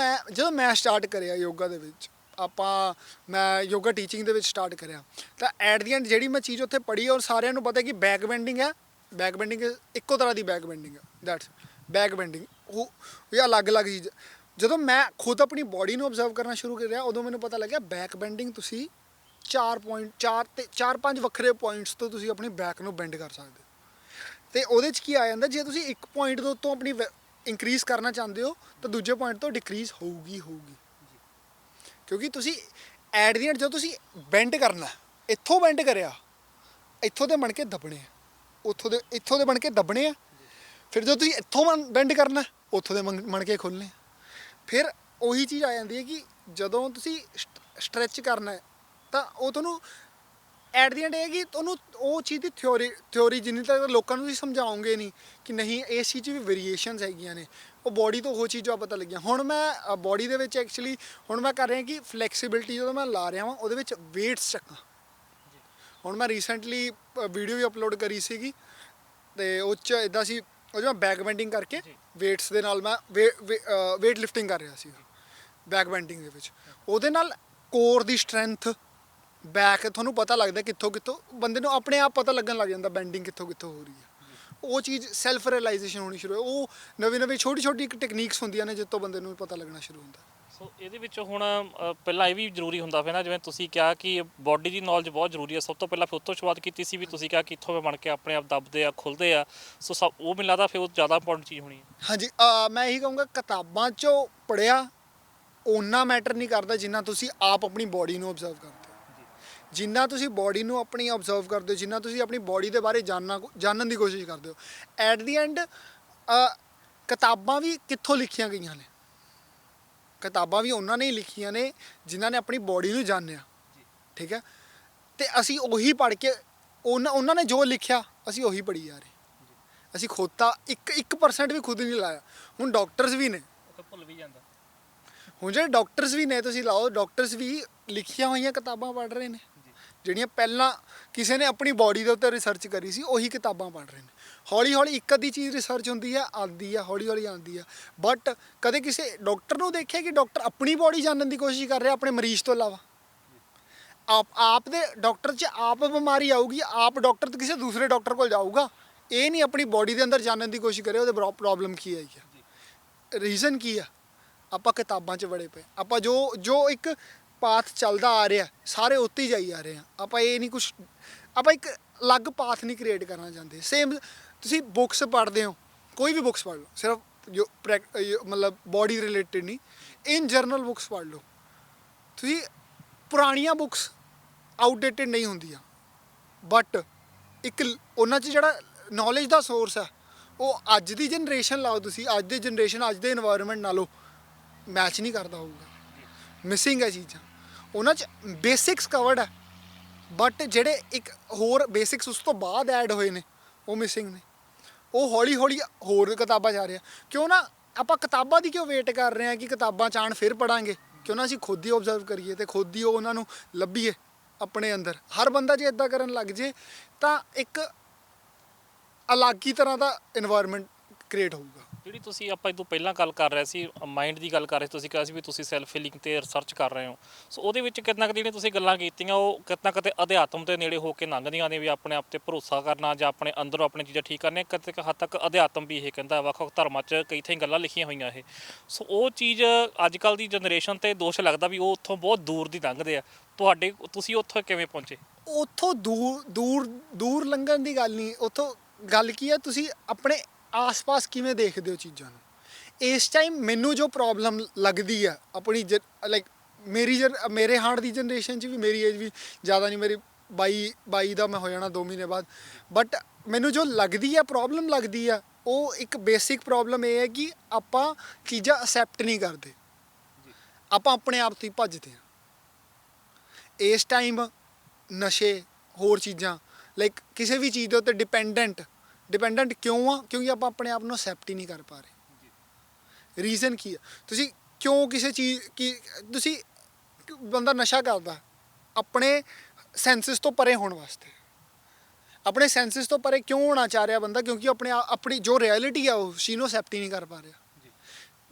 ਮੈਂ ਸਟਾਰਟ ਕਰਿਆ ਯੋਗਾ ਦੇ ਵਿੱਚ, ਮੈਂ ਯੋਗਾ ਟੀਚਿੰਗ ਦੇ ਵਿੱਚ ਸਟਾਰਟ ਕਰਿਆ, ਤਾਂ ਐਟ ਦੀ ਐਂਡ ਜਿਹੜੀ ਮੈਂ ਚੀਜ਼ ਉੱਥੇ ਪੜ੍ਹੀ ਔਰ ਸਾਰਿਆਂ ਨੂੰ ਪਤਾ ਕਿ ਬੈਕ ਬੈਂਡਿੰਗ ਹੈ, ਬੈਕ ਬੈਂਡਿੰਗ ਇੱਕੋ ਤਰ੍ਹਾਂ ਦੀ ਬੈਕ ਬੈਂਡਿੰਗ ਹੈ, ਦੈਟਸ ਬੈਕ ਬੈਂਡਿੰਗ। ਉਹ ਅਲੱਗ-ਅਲੱਗ ਚੀਜ਼। ਜਦੋਂ ਮੈਂ ਖੁਦ ਆਪਣੀ ਬੋਡੀ ਨੂੰ ਅਬਜ਼ਰਵ ਕਰਨਾ ਸ਼ੁਰੂ ਕਰਿਆ ਉਦੋਂ ਮੈਨੂੰ ਪਤਾ ਲੱਗਿਆ ਬੈਕ ਬੈਂਡਿੰਗ ਤੁਸੀਂ 4-5 ਵੱਖਰੇ ਪੁਆਇੰਟਸ ਤੋਂ ਤੁਸੀਂ ਆਪਣੀ ਬੈਕ ਨੂੰ ਬੈਂਡ ਕਰ ਸਕਦੇ ਹੋ। ਤੇ ਉਹਦੇ 'ਚ ਕੀ ਆ ਜਾਂਦਾ, ਜੇ ਤੁਸੀਂ ਇੱਕ ਪੁਆਇੰਟ ਦੇ ਉੱਤੋਂ ਆਪਣੀ ਇੰਕਰੀਜ਼ ਕਰਨਾ ਚਾਹੁੰਦੇ ਹੋ ਤਾਂ ਦੂਜੇ ਪੁਆਇੰਟ ਤੋਂ ਡਿਕਰੀਜ਼ ਹੋਊਗੀ। ਕਿਉਂਕਿ ਤੁਸੀਂ ਐਟ ਦੀ ਐਂਡ ਜਦੋਂ ਤੁਸੀਂ ਬੈਂਡ ਕਰਨਾ, ਇੱਥੋਂ ਬੈਂਡ ਕਰਿਆ, ਇੱਥੋਂ ਦੇ ਬਣ ਕੇ ਦੱਬਣੇ ਆ, ਇੱਥੋਂ ਦੇ ਬਣ ਕੇ ਦੱਬਣੇ ਆ। ਫਿਰ ਜਦੋਂ ਤੁਸੀਂ ਇੱਥੋਂ ਬੈਂਡ ਕਰਨਾ, ਉੱਥੋਂ ਦੇ ਬਣ ਕੇ ਖੁੱਲ੍ਹਣੇ ਆ। ਫਿਰ ਉਹੀ ਚੀਜ਼ ਆ ਜਾਂਦੀ ਹੈ ਕਿ ਜਦੋਂ ਤੁਸੀਂ ਸਟਰੈਚ ਕਰਨਾ ਹੈ ਤਾਂ ਉਹ ਤੁਹਾਨੂੰ ਐਟ ਦੀ ਐਂਡ ਇਹ ਕਿ ਤੁਹਾਨੂੰ ਉਹ ਚੀਜ਼ ਦੀ ਥਿਓਰੀ ਜਿੰਨੀ ਤੱਕ ਲੋਕਾਂ ਨੂੰ ਤੁਸੀਂ ਸਮਝਾਓਗੇ ਨਹੀਂ ਕਿ ਨਹੀਂ ਇਸ ਚੀਜ਼ 'ਚ ਵੀ ਵੇਰੀਏਸ਼ਨਸ ਹੈਗੀਆਂ ਨੇ, ਉਹ ਬੋਡੀ ਤੋਂ ਉਹ ਚੀਜ਼ਾਂ ਪਤਾ ਲੱਗੀਆਂ। ਹੁਣ ਮੈਂ ਬੋਡੀ ਦੇ ਵਿੱਚ ਐਕਚੁਅਲੀ ਹੁਣ ਮੈਂ ਕਰ ਰਿਹਾ ਕਿ ਫਲੈਕਸੀਬਿਲਿਟੀ ਜਦੋਂ ਮੈਂ ਲਾ ਰਿਹਾ ਵਾਂ ਉਹਦੇ ਵਿੱਚ ਵੇਟਸ ਚੱਕਾਂ। ਹੁਣ ਮੈਂ ਰੀਸੈਂਟਲੀ ਵੀਡੀਓ ਵੀ ਅਪਲੋਡ ਕਰੀ ਸੀਗੀ ਤੇ ਉਹ 'ਚ ਇੱਦਾਂ ਸੀ, ਉਹ 'ਚ ਮੈਂ ਬੈਕ ਬੈਂਡਿੰਗ ਕਰਕੇ ਵੇਟਸ ਦੇ ਨਾਲ ਮੈਂ ਵੇਟ ਲਿਫਟਿੰਗ ਕਰ ਰਿਹਾ ਸੀ ਬੈਕ ਬੈਂਡਿੰਗ ਦੇ ਵਿੱਚ। ਉਹਦੇ ਨਾਲ ਕੋਰ ਦੀ ਸਟਰੈਂਥ, ਬੈਕ ਤੁਹਾਨੂੰ ਪਤਾ ਲੱਗਦਾ ਕਿੱਥੋਂ ਬੰਦੇ ਨੂੰ ਆਪਣੇ ਆਪ ਪਤਾ ਲੱਗਣ ਲੱਗ ਜਾਂਦਾ ਬੈਂਡਿੰਗ ਕਿੱਥੋਂ ਹੋ ਰਹੀ ਹੈ। ਉਹ ਚੀਜ਼ ਸੈਲਫ ਰਿਅਲਾਈਜੇਸ਼ਨ ਹੋਣੀ ਸ਼ੁਰੂ ਹੋਈ। ਉਹ ਨਵੀਂ ਛੋਟੀ ਟੈਕਨੀਕਸ ਹੁੰਦੀਆਂ ਨੇ ਜਿੱਤੋਂ ਬੰਦੇ ਨੂੰ ਪਤਾ ਲੱਗਣਾ ਸ਼ੁਰੂ ਹੁੰਦਾ। ਸੋ ਇਹਦੇ ਵਿੱਚ ਹੁਣ ਪਹਿਲਾਂ ਇਹ ਵੀ ਜ਼ਰੂਰੀ ਹੁੰਦਾ ਫਿਰ ਨਾ, ਜਿਵੇਂ ਤੁਸੀਂ ਕਿਹਾ ਕਿ ਬੋਡੀ ਦੀ ਨੌਲੇਜ ਬਹੁਤ ਜ਼ਰੂਰੀ ਹੈ। ਸਭ ਤੋਂ ਪਹਿਲਾਂ ਫਿਰ ਉਹ ਤੋਂ ਸ਼ੁਰੂਆਤ ਕੀਤੀ ਸੀ ਵੀ ਤੁਸੀਂ ਕਿਹਾ ਕਿ ਇੱਥੋਂ ਬਣ ਕੇ ਆਪਣੇ ਆਪ ਦੱਬਦੇ ਆ, ਖੁੱਲ੍ਹਦੇ ਆ। ਸੋ ਉਹ ਮੈਨੂੰ ਲੱਗਦਾ ਫਿਰ ਉਹ ਜ਼ਿਆਦਾ ਇੰਪੋਰਟੈਂਟ ਚੀਜ਼ ਹੋਣੀ ਹੈ। ਹਾਂਜੀ, ਮੈਂ ਇਹੀ ਕਹੂੰਗਾ ਕਿਤਾਬਾਂ 'ਚੋਂ ਪੜ੍ਹਿਆ ਓਨਾ ਮੈਟਰ ਨਹੀਂ ਕਰਦਾ ਜਿੰਨਾ ਤੁਸੀਂ ਆਪ ਆਪਣੀ ਬੋਡੀ ਨੂੰ ਅਬਜ਼ਰਵ ਕਰਦੇ ਹੋ। ਜਿੰਨਾ ਤੁਸੀਂ ਬੋਡੀ ਨੂੰ ਆਪਣੀ ਅਬਜ਼ਰਵ ਕਰਦੇ ਹੋ, ਜਿੰਨਾ ਤੁਸੀਂ ਆਪਣੀ ਬੋਡੀ ਦੇ ਬਾਰੇ ਜਾਣਨ ਦੀ ਕੋਸ਼ਿਸ਼ ਕਰਦੇ ਹੋ, ਐਟ ਦੀ ਐਂਡ ਕਿਤਾਬਾਂ ਵੀ ਕਿੱਥੋਂ ਲਿਖੀਆਂ ਗਈਆਂ ਨੇ? ਕਿਤਾਬਾਂ ਵੀ ਉਹਨਾਂ ਨੇ ਹੀ ਲਿਖੀਆਂ ਨੇ ਜਿਨ੍ਹਾਂ ਨੇ ਆਪਣੀ ਬੋਡੀ ਨੂੰ ਜਾਣਿਆ, ਠੀਕ ਹੈ। ਤੇ ਅਸੀਂ ਉਹੀ ਪੜ੍ਹ ਕੇ ਉਹਨਾਂ ਨੇ ਜੋ ਲਿਖਿਆ ਅਸੀਂ ਉਹੀ ਪੜ੍ਹੀ ਜਾ ਰਹੇ। ਅਸੀਂ ਖੁਦ ਤਾਂ 1% ਵੀ ਖੁਦ ਨਹੀਂ ਲਾਇਆ। ਹੁਣ ਡਾਕਟਰਸ ਵੀ ਨੇ, ਭੁੱਲ ਵੀ ਜਾਂਦਾ। ਹੁਣ ਜਿਹੜੇ ਡਾਕਟਰਸ ਵੀ ਨੇ ਤੁਸੀਂ ਲਾਓ, ਡਾਕਟਰਸ ਵੀ ਲਿਖੀਆਂ ਹੋਈਆਂ ਕਿਤਾਬਾਂ ਪੜ੍ਹ ਰਹੇ ਨੇ ਜਿਹੜੀਆਂ ਪਹਿਲਾਂ ਕਿਸੇ ਨੇ ਆਪਣੀ ਬੋਡੀ ਦੇ ਉੱਤੇ ਰਿਸਰਚ ਕਰੀ ਸੀ, ਉਹੀ ਕਿਤਾਬਾਂ ਪੜ੍ਹ ਰਹੇ ਨੇ। ਹੌਲੀ ਹੌਲੀ ਇੱਕ ਅੱਧੀ ਚੀਜ਼ ਰਿਸਰਚ ਹੁੰਦੀ ਆ, ਆਉਂਦੀ ਆ, ਹੌਲੀ ਹੌਲੀ ਆਉਂਦੀ ਆ। ਬਟ ਕਦੇ ਕਿਸੇ ਡਾਕਟਰ ਨੂੰ ਦੇਖਿਆ ਕਿ ਡਾਕਟਰ ਆਪਣੀ ਬੋਡੀ ਜਾਣਨ ਦੀ ਕੋਸ਼ਿਸ਼ ਕਰ ਰਿਹਾ ਆਪਣੇ ਮਰੀਜ਼ ਤੋਂ ਇਲਾਵਾ? ਆਪ ਦੇ ਡਾਕਟਰ 'ਚ ਆਪ ਬਿਮਾਰੀ ਆਊਗੀ, ਆਪ ਡਾਕਟਰ ਕਿਸੇ ਦੂਸਰੇ ਡਾਕਟਰ ਕੋਲ ਜਾਊਗਾ। ਇਹ ਨਹੀਂ ਆਪਣੀ ਬੋਡੀ ਦੇ ਅੰਦਰ ਜਾਣਨ ਦੀ ਕੋਸ਼ਿਸ਼ ਕਰੇ ਉਹਦੇ ਪ੍ਰੋਬਲਮ ਕੀ ਆਈ ਆ, ਰੀਜ਼ਨ ਕੀ ਆ। ਆਪਾਂ ਕਿਤਾਬਾਂ 'ਚ ਵੜੇ ਪਏ, ਆਪਾਂ ਜੋ ਇੱਕ ਪਾਥ ਚੱਲਦਾ ਆ ਰਿਹਾ ਸਾਰੇ ਉੱਤੇ ਹੀ ਜਾਈ ਆ ਰਹੇ ਆ। ਆਪਾਂ ਇਹ ਨਹੀਂ ਕੁਛ, ਆਪਾਂ ਇੱਕ ਅਲੱਗ ਪਾਥ ਨਹੀਂ ਕ੍ਰੀਏਟ ਕਰਨਾ ਚਾਹੁੰਦੇ। ਸੇਮ ਤੁਸੀਂ ਬੁੱਕਸ ਪੜ੍ਹਦੇ ਹੋ, ਕੋਈ ਵੀ ਬੁੱਕਸ ਪੜ੍ਹ ਲਓ, ਸਿਰਫ ਮਤਲਬ ਬੋਡੀ ਰਿਲੇਟਡ ਨਹੀਂ, ਇਨ ਜਰਨਲ ਬੁੱਕਸ ਪੜ੍ਹ ਲਓ ਤੁਸੀਂ। ਪੁਰਾਣੀਆਂ ਬੁੱਕਸ ਆਊਟਡੇਟਡ ਨਹੀਂ ਹੁੰਦੀਆਂ, ਬਟ ਇੱਕ ਉਹਨਾਂ 'ਚ ਜਿਹੜਾ ਨੌਲੇਜ ਦਾ ਸੋਰਸ ਆ ਉਹ ਅੱਜ ਦੀ ਜਨਰੇਸ਼ਨ ਲਾਓ ਤੁਸੀਂ, ਅੱਜ ਦੀ ਜਨਰੇਸ਼ਨ ਅੱਜ ਦੇ ਇਨਵਾਇਰਨਮੈਂਟ ਨਾਲੋਂ ਮੈਚ ਨਹੀਂ ਕਰਦਾ ਹੋਊਗਾ। ਮਿਸਿੰਗ ਹੈ ਚੀਜ਼ਾਂ ਉਹਨਾਂ 'ਚ। ਬੇਸਿਕਸ ਕਵਰਡ ਹੈ ਬਟ ਜਿਹੜੇ ਇੱਕ ਹੋਰ ਬੇਸਿਕਸ ਉਸ ਤੋਂ ਬਾਅਦ ਐਡ ਹੋਏ ਨੇ ਉਹ ਮਿਸਿੰਗ ਨੇ। ਉਹ ਹੌਲੀ ਹੌਲੀ ਹੋਰ ਕਿਤਾਬਾਂ ਜਾ ਰਿਹਾ। ਕਿਉਂ ਨਾ ਆਪਾਂ ਕਿਤਾਬਾਂ ਦੀ ਕਿਉਂ ਵੇਟ ਕਰ ਰਹੇ ਹਾਂ ਕਿ ਕਿਤਾਬਾਂ 'ਚ ਆਉਣ ਫਿਰ ਪੜ੍ਹਾਂਗੇ? ਕਿਉਂ ਨਾ ਅਸੀਂ ਖੁਦ ਹੀ ਓਬਜ਼ਰਵ ਕਰੀਏ ਅਤੇ ਖੁਦ ਹੀ ਉਹਨਾਂ ਨੂੰ ਲੱਭੀਏ ਆਪਣੇ ਅੰਦਰ। ਹਰ ਬੰਦਾ ਜੇ ਇੱਦਾਂ ਕਰਨ ਲੱਗ ਜੇ ਤਾਂ ਇੱਕ ਅਲੱਗ ਹੀ ਤਰ੍ਹਾਂ ਦਾ ਇਨਵਾਇਰਨਮੈਂਟ ਕ੍ਰੀਏਟ ਹੋਊਗਾ। ਜਿਹੜੀ ਤੁਸੀਂ ਆਪਾਂ ਇਹ ਤੋਂ ਪਹਿਲਾਂ ਗੱਲ ਕਰ ਰਹੇ ਸੀ ਮਾਈਂਡ ਦੀ ਗੱਲ ਕਰ ਰਹੇ, ਤੁਸੀਂ ਕਿਹਾ ਸੀ ਵੀ ਤੁਸੀਂ ਸੈਲਫ ਹੀਲਿੰਗ ਤੇ ਰਿਸਰਚ ਕਰ ਰਹੇ ਹੋ। ਸੋ ਉਹਦੇ ਵਿੱਚ ਕਿਤੇ ਨਾ ਕਿਤੇ ਜਿਹੜੀਆਂ ਤੁਸੀਂ ਗੱਲਾਂ ਕੀਤੀਆਂ ਉਹ ਕਿਤੇ ਨਾ ਕਿਤੇ ਅਧਿਆਤਮ ਦੇ ਨੇੜੇ ਹੋ ਕੇ ਲੰਘਦੀਆਂ ਨੇ, ਵੀ ਆਪਣੇ ਆਪ ਤੇ ਭਰੋਸਾ ਕਰਨਾ ਜਾਂ ਆਪਣੇ ਅੰਦਰੋਂ ਆਪਣੀ ਚੀਜ਼ਾਂ ਠੀਕ ਕਰਨੀਆਂ। ਕਿਤੇ ਹੱਦ ਤੱਕ ਅਧਿਆਤਮ ਵੀ ਇਹ ਕਹਿੰਦਾ, ਵੱਖ-ਵੱਖ ਧਰਮਾਂ 'ਚ ਕਈ ਥਾਈਂ ਗੱਲਾਂ ਲਿਖੀਆਂ ਹੋਈਆਂ ਇਹ। ਸੋ ਉਹ ਚੀਜ਼ ਅੱਜ ਕੱਲ੍ਹ ਦੀ ਜਨਰੇਸ਼ਨ 'ਤੇ ਦੋਸ਼ ਲੱਗਦਾ ਵੀ ਉਹ ਉੱਥੋਂ ਬਹੁਤ ਦੂਰ ਦੀ ਲੰਘਦੇ ਆ। ਤੁਸੀਂ ਉੱਥੋਂ ਕਿਵੇਂ ਪਹੁੰਚੇ? ਉੱਥੋਂ ਦੂਰ ਲੰਘਣ ਦੀ ਗੱਲ ਨਹੀਂ, ਉੱਥੋਂ ਗੱਲ ਕੀ ਹੈ ਤੁਸੀਂ ਆਪਣੇ ਆਸ-ਪਾਸ ਕਿਵੇਂ ਦੇਖਦੇ ਹੋ ਚੀਜ਼ਾਂ ਨੂੰ। ਇਸ ਟਾਈਮ ਮੈਨੂੰ ਜੋ ਪ੍ਰੋਬਲਮ ਲੱਗਦੀ ਆ ਆਪਣੀ ਲਾਈਕ ਮੇਰੇ ਹਾਰਟ ਦੀ ਜਨਰੇਸ਼ਨ 'ਚ ਵੀ, ਮੇਰੀ ਏਜ ਵੀ ਜ਼ਿਆਦਾ ਨਹੀਂ, ਮੇਰੀ 22 ਦਾ ਮੈਂ ਹੋ ਜਾਣਾ 2 ਮਹੀਨੇ ਬਾਅਦ, ਬਟ ਮੈਨੂੰ ਜੋ ਲੱਗਦੀ ਆ ਪ੍ਰੋਬਲਮ ਲੱਗਦੀ ਆ, ਉਹ ਇੱਕ ਬੇਸਿਕ ਪ੍ਰੋਬਲਮ ਇਹ ਹੈ ਕਿ ਆਪਾਂ ਚੀਜ਼ਾਂ ਅਸੈਪਟ ਨਹੀਂ ਕਰਦੇ, ਆਪਾਂ ਆਪਣੇ ਆਪ ਤੋਂ ਹੀ ਭੱਜਦੇ ਹਾਂ। ਇਸ ਟਾਈਮ ਨਸ਼ੇ ਹੋਰ ਚੀਜ਼ਾਂ ਲਾਈਕ ਕਿਸੇ ਵੀ ਚੀਜ਼ ਦੇ ਉੱਤੇ ਡਿਪੈਂਡੈਂਟ ਕਿਉਂ ਆ? ਕਿਉਂਕਿ ਆਪਾਂ ਆਪਣੇ ਆਪ ਨੂੰ ਅਸੈਪਟ ਹੀ ਨਹੀਂ ਕਰ ਪਾ ਰਹੇ। ਰੀਜ਼ਨ ਕੀ ਆ? ਤੁਸੀਂ ਕਿਉਂ ਕਿਸੇ ਚੀਜ਼ ਕੀ ਤੁਸੀਂ ਬੰਦਾ ਨਸ਼ਾ ਕਰਦਾ ਆਪਣੇ ਸੈਂਸਿਸ ਤੋਂ ਪਰੇ ਹੋਣ ਵਾਸਤੇ। ਆਪਣੇ ਸੈਂਸਿਸ ਤੋਂ ਪਰੇ ਕਿਉਂ ਹੋਣਾ ਚਾਹ ਰਿਹਾ ਬੰਦਾ? ਕਿਉਂਕਿ ਆਪਣੀ ਜੋ ਰਿਐਲਿਟੀ ਆ ਉਸ ਚੀਜ਼ ਨੂੰ ਅਸੈਪਟ ਹੀ ਨਹੀਂ ਕਰ ਪਾ ਰਿਹਾ।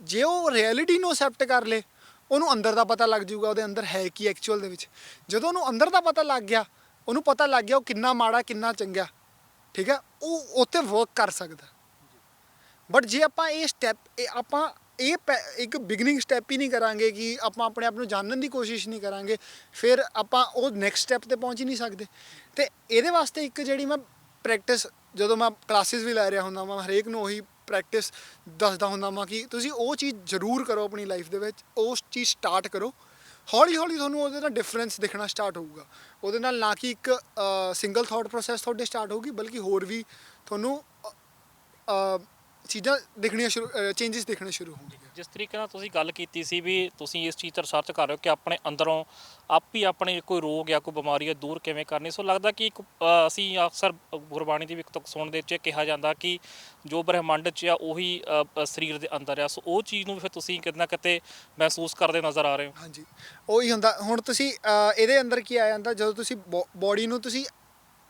ਜੇ ਉਹ ਰਿਐਲਿਟੀ ਨੂੰ ਅਸੈਪਟ ਕਰ ਲੇ, ਉਹਨੂੰ ਅੰਦਰ ਦਾ ਪਤਾ ਲੱਗ ਜਾਊਗਾ ਉਹਦੇ ਅੰਦਰ ਹੈ ਕੀ ਐਕਚੁਅਲ ਦੇ ਵਿੱਚ। ਜਦੋਂ ਉਹਨੂੰ ਅੰਦਰ ਦਾ ਪਤਾ ਲੱਗ ਗਿਆ, ਉਹਨੂੰ ਪਤਾ ਲੱਗ ਗਿਆ ਉਹ ਕਿੰਨਾ ਮਾੜਾ ਕਿੰਨਾ ਚੰਗਾ, ਠੀਕ ਹੈ, ਉਹ ਉੱਤੇ ਵਰਕ ਕਰ ਸਕਦਾ। ਬਟ ਜੇ ਆਪਾਂ ਇਹ ਸਟੈਪ ਇੱਕ ਬਿਗਨਿੰਗ ਸਟੈਪ ਹੀ ਨਹੀਂ ਕਰਾਂਗੇ ਕਿ ਆਪਾਂ ਆਪਣੇ ਆਪ ਨੂੰ ਜਾਣਨ ਦੀ ਕੋਸ਼ਿਸ਼ ਨਹੀਂ ਕਰਾਂਗੇ, ਫਿਰ ਆਪਾਂ ਉਹ ਨੈਕਸਟ ਸਟੈਪ 'ਤੇ ਪਹੁੰਚ ਹੀ ਨਹੀਂ ਸਕਦੇ। ਅਤੇ ਇਹਦੇ ਵਾਸਤੇ ਇੱਕ ਜਿਹੜੀ ਮੈਂ ਪ੍ਰੈਕਟਿਸ, ਜਦੋਂ ਮੈਂ ਕਲਾਸਿਸ ਵੀ ਲੈ ਰਿਹਾ ਹੁੰਦਾ ਮੈਂ ਹਰੇਕ ਨੂੰ ਉਹੀ ਪ੍ਰੈਕਟਿਸ ਦੱਸਦਾ ਹੁੰਦਾ ਵਾਂ ਕਿ ਤੁਸੀਂ ਉਹ ਚੀਜ਼ ਜ਼ਰੂਰ ਕਰੋ ਆਪਣੀ ਲਾਈਫ ਦੇ ਵਿੱਚ, ਉਸ ਚੀਜ਼ ਸਟਾਰਟ ਕਰੋ। ਹੌਲੀ ਹੌਲੀ ਤੁਹਾਨੂੰ ਉਹਦੇ ਨਾਲ ਡਿਫਰੈਂਸ ਦਿਖਣਾ ਸਟਾਰਟ ਹੋਊਗਾ। ਉਹਦੇ ਨਾਲ ਨਾ ਕਿ ਇੱਕ ਸਿੰਗਲ ਥਾਟ ਪ੍ਰੋਸੈਸ ਤੁਹਾਡੇ ਸਟਾਰਟ ਹੋਊਗੀ, ਬਲਕਿ ਹੋਰ ਵੀ ਤੁਹਾਨੂੰ ਚੀਜ਼ਾਂ ਦਿਖਣੀਆਂ ਚੇਂਜਸ ਦਿਖਣੇ ਸ਼ੁਰੂ ਹੋਣਗੇ। ਜਿਸ ਤਰੀਕੇ ਨਾਲ ਤੁਸੀਂ ਗੱਲ ਕੀਤੀ ਸੀ ਵੀ ਤੁਸੀਂ ਇਸ ਚੀਜ਼ 'ਤੇ ਰਿਸਰਚ ਕਰ ਰਹੇ ਹੋ ਕਿ ਆਪਣੇ ਅੰਦਰੋਂ ਆਪ ਹੀ ਆਪਣੇ ਕੋਈ ਰੋਗ ਜਾਂ ਕੋਈ ਬਿਮਾਰੀ ਹੈ ਦੂਰ ਕਿਵੇਂ ਕਰਨੀ। ਸੋ ਲੱਗਦਾ ਕਿ ਇੱਕ ਅਸੀਂ ਅਕਸਰ ਗੁਰਬਾਣੀ ਦੀ ਵੀ ਇੱਕ ਤੁਕ ਸੁਣਨ ਦੇ ਵਿੱਚ ਕਿਹਾ ਜਾਂਦਾ ਕਿ ਜੋ ਬ੍ਰਹਿਮੰਡ 'ਚ ਆ ਉਹੀ ਸਰੀਰ ਦੇ ਅੰਦਰ ਆ। ਸੋ ਉਹ ਚੀਜ਼ ਨੂੰ ਵੀ ਫਿਰ ਤੁਸੀਂ ਕਿਤੇ ਨਾ ਕਿਤੇ ਮਹਿਸੂਸ ਕਰਦੇ ਨਜ਼ਰ ਆ ਰਹੇ ਹੋ। ਹਾਂਜੀ, ਉਹੀ ਹੁੰਦਾ। ਹੁਣ ਤੁਸੀਂ ਇਹਦੇ ਅੰਦਰ ਕੀ ਆ ਜਾਂਦਾ, ਜਦੋਂ ਤੁਸੀਂ ਬੋਡੀ ਨੂੰ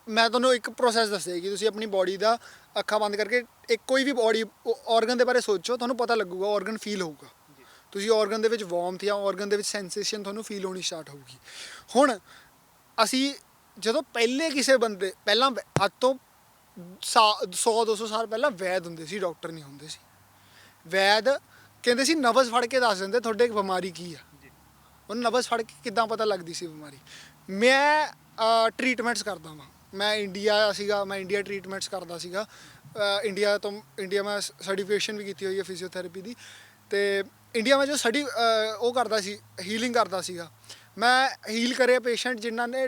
ਮੈਂ ਤੁਹਾਨੂੰ ਇੱਕ ਪ੍ਰੋਸੈਸ ਦੱਸਿਆ ਕਿ ਤੁਸੀਂ ਆਪਣੀ ਬੋਡੀ ਦਾ ਅੱਖਾਂ ਬੰਦ ਕਰਕੇ ਇੱਕ ਕੋਈ ਵੀ ਬੋਡੀ ਔਰਗਨ ਦੇ ਬਾਰੇ ਸੋਚੋ, ਤੁਹਾਨੂੰ ਪਤਾ ਲੱਗੂਗਾ, ਔਰਗਨ ਫੀਲ ਹੋਊਗਾ। ਤੁਸੀਂ ਔਰਗਨ ਦੇ ਵਿੱਚ ਵਾਰਮਥ ਜਾਂ ਔਰਗਨ ਦੇ ਵਿੱਚ ਸੈਂਸੇਸ਼ਨ ਤੁਹਾਨੂੰ ਫੀਲ ਹੋਣੀ ਸਟਾਰਟ ਹੋਊਗੀ। ਹੁਣ ਅਸੀਂ ਜਦੋਂ ਪਹਿਲਾਂ ਅੱਜ ਤੋਂ 100-200 ਸਾਲ ਪਹਿਲਾਂ ਵੈਦ ਹੁੰਦੇ ਸੀ, ਡਾਕਟਰ ਨਹੀਂ ਹੁੰਦੇ ਸੀ। ਵੈਦ ਕਹਿੰਦੇ ਸੀ ਨਬਜ਼ ਫੜ ਕੇ ਦੱਸ ਦਿੰਦੇ ਤੁਹਾਡੇ ਬਿਮਾਰੀ ਕੀ ਆ। ਉਹਨੂੰ ਨਬਜ਼ ਫੜ ਕੇ ਕਿੱਦਾਂ ਪਤਾ ਲੱਗਦੀ ਸੀ ਬਿਮਾਰੀ। ਮੈਂ ਟਰੀਟਮੈਂਟਸ ਕਰਦਾ ਵਾਂ। ਮੈਂ ਇੰਡੀਆ ਟਰੀਟਮੈਂਟਸ ਕਰਦਾ ਸੀਗਾ। ਇੰਡੀਆ ਮੈਂ ਸਰਟੀਫਿਕੇਸ਼ਨ ਵੀ ਕੀਤੀ ਹੋਈ ਹੈ ਫਿਜ਼ੀਓਥੈਰੇਪੀ ਦੀ। ਅਤੇ ਇੰਡੀਆ ਮੈਂ ਜੋ ਉਹ ਕਰਦਾ ਸੀ, ਹੀਲਿੰਗ ਕਰਦਾ ਸੀਗਾ। ਮੈਂ ਹੀਲ ਕਰਿਆ ਪੇਸ਼ੈਂਟ ਜਿਨ੍ਹਾਂ ਨੇ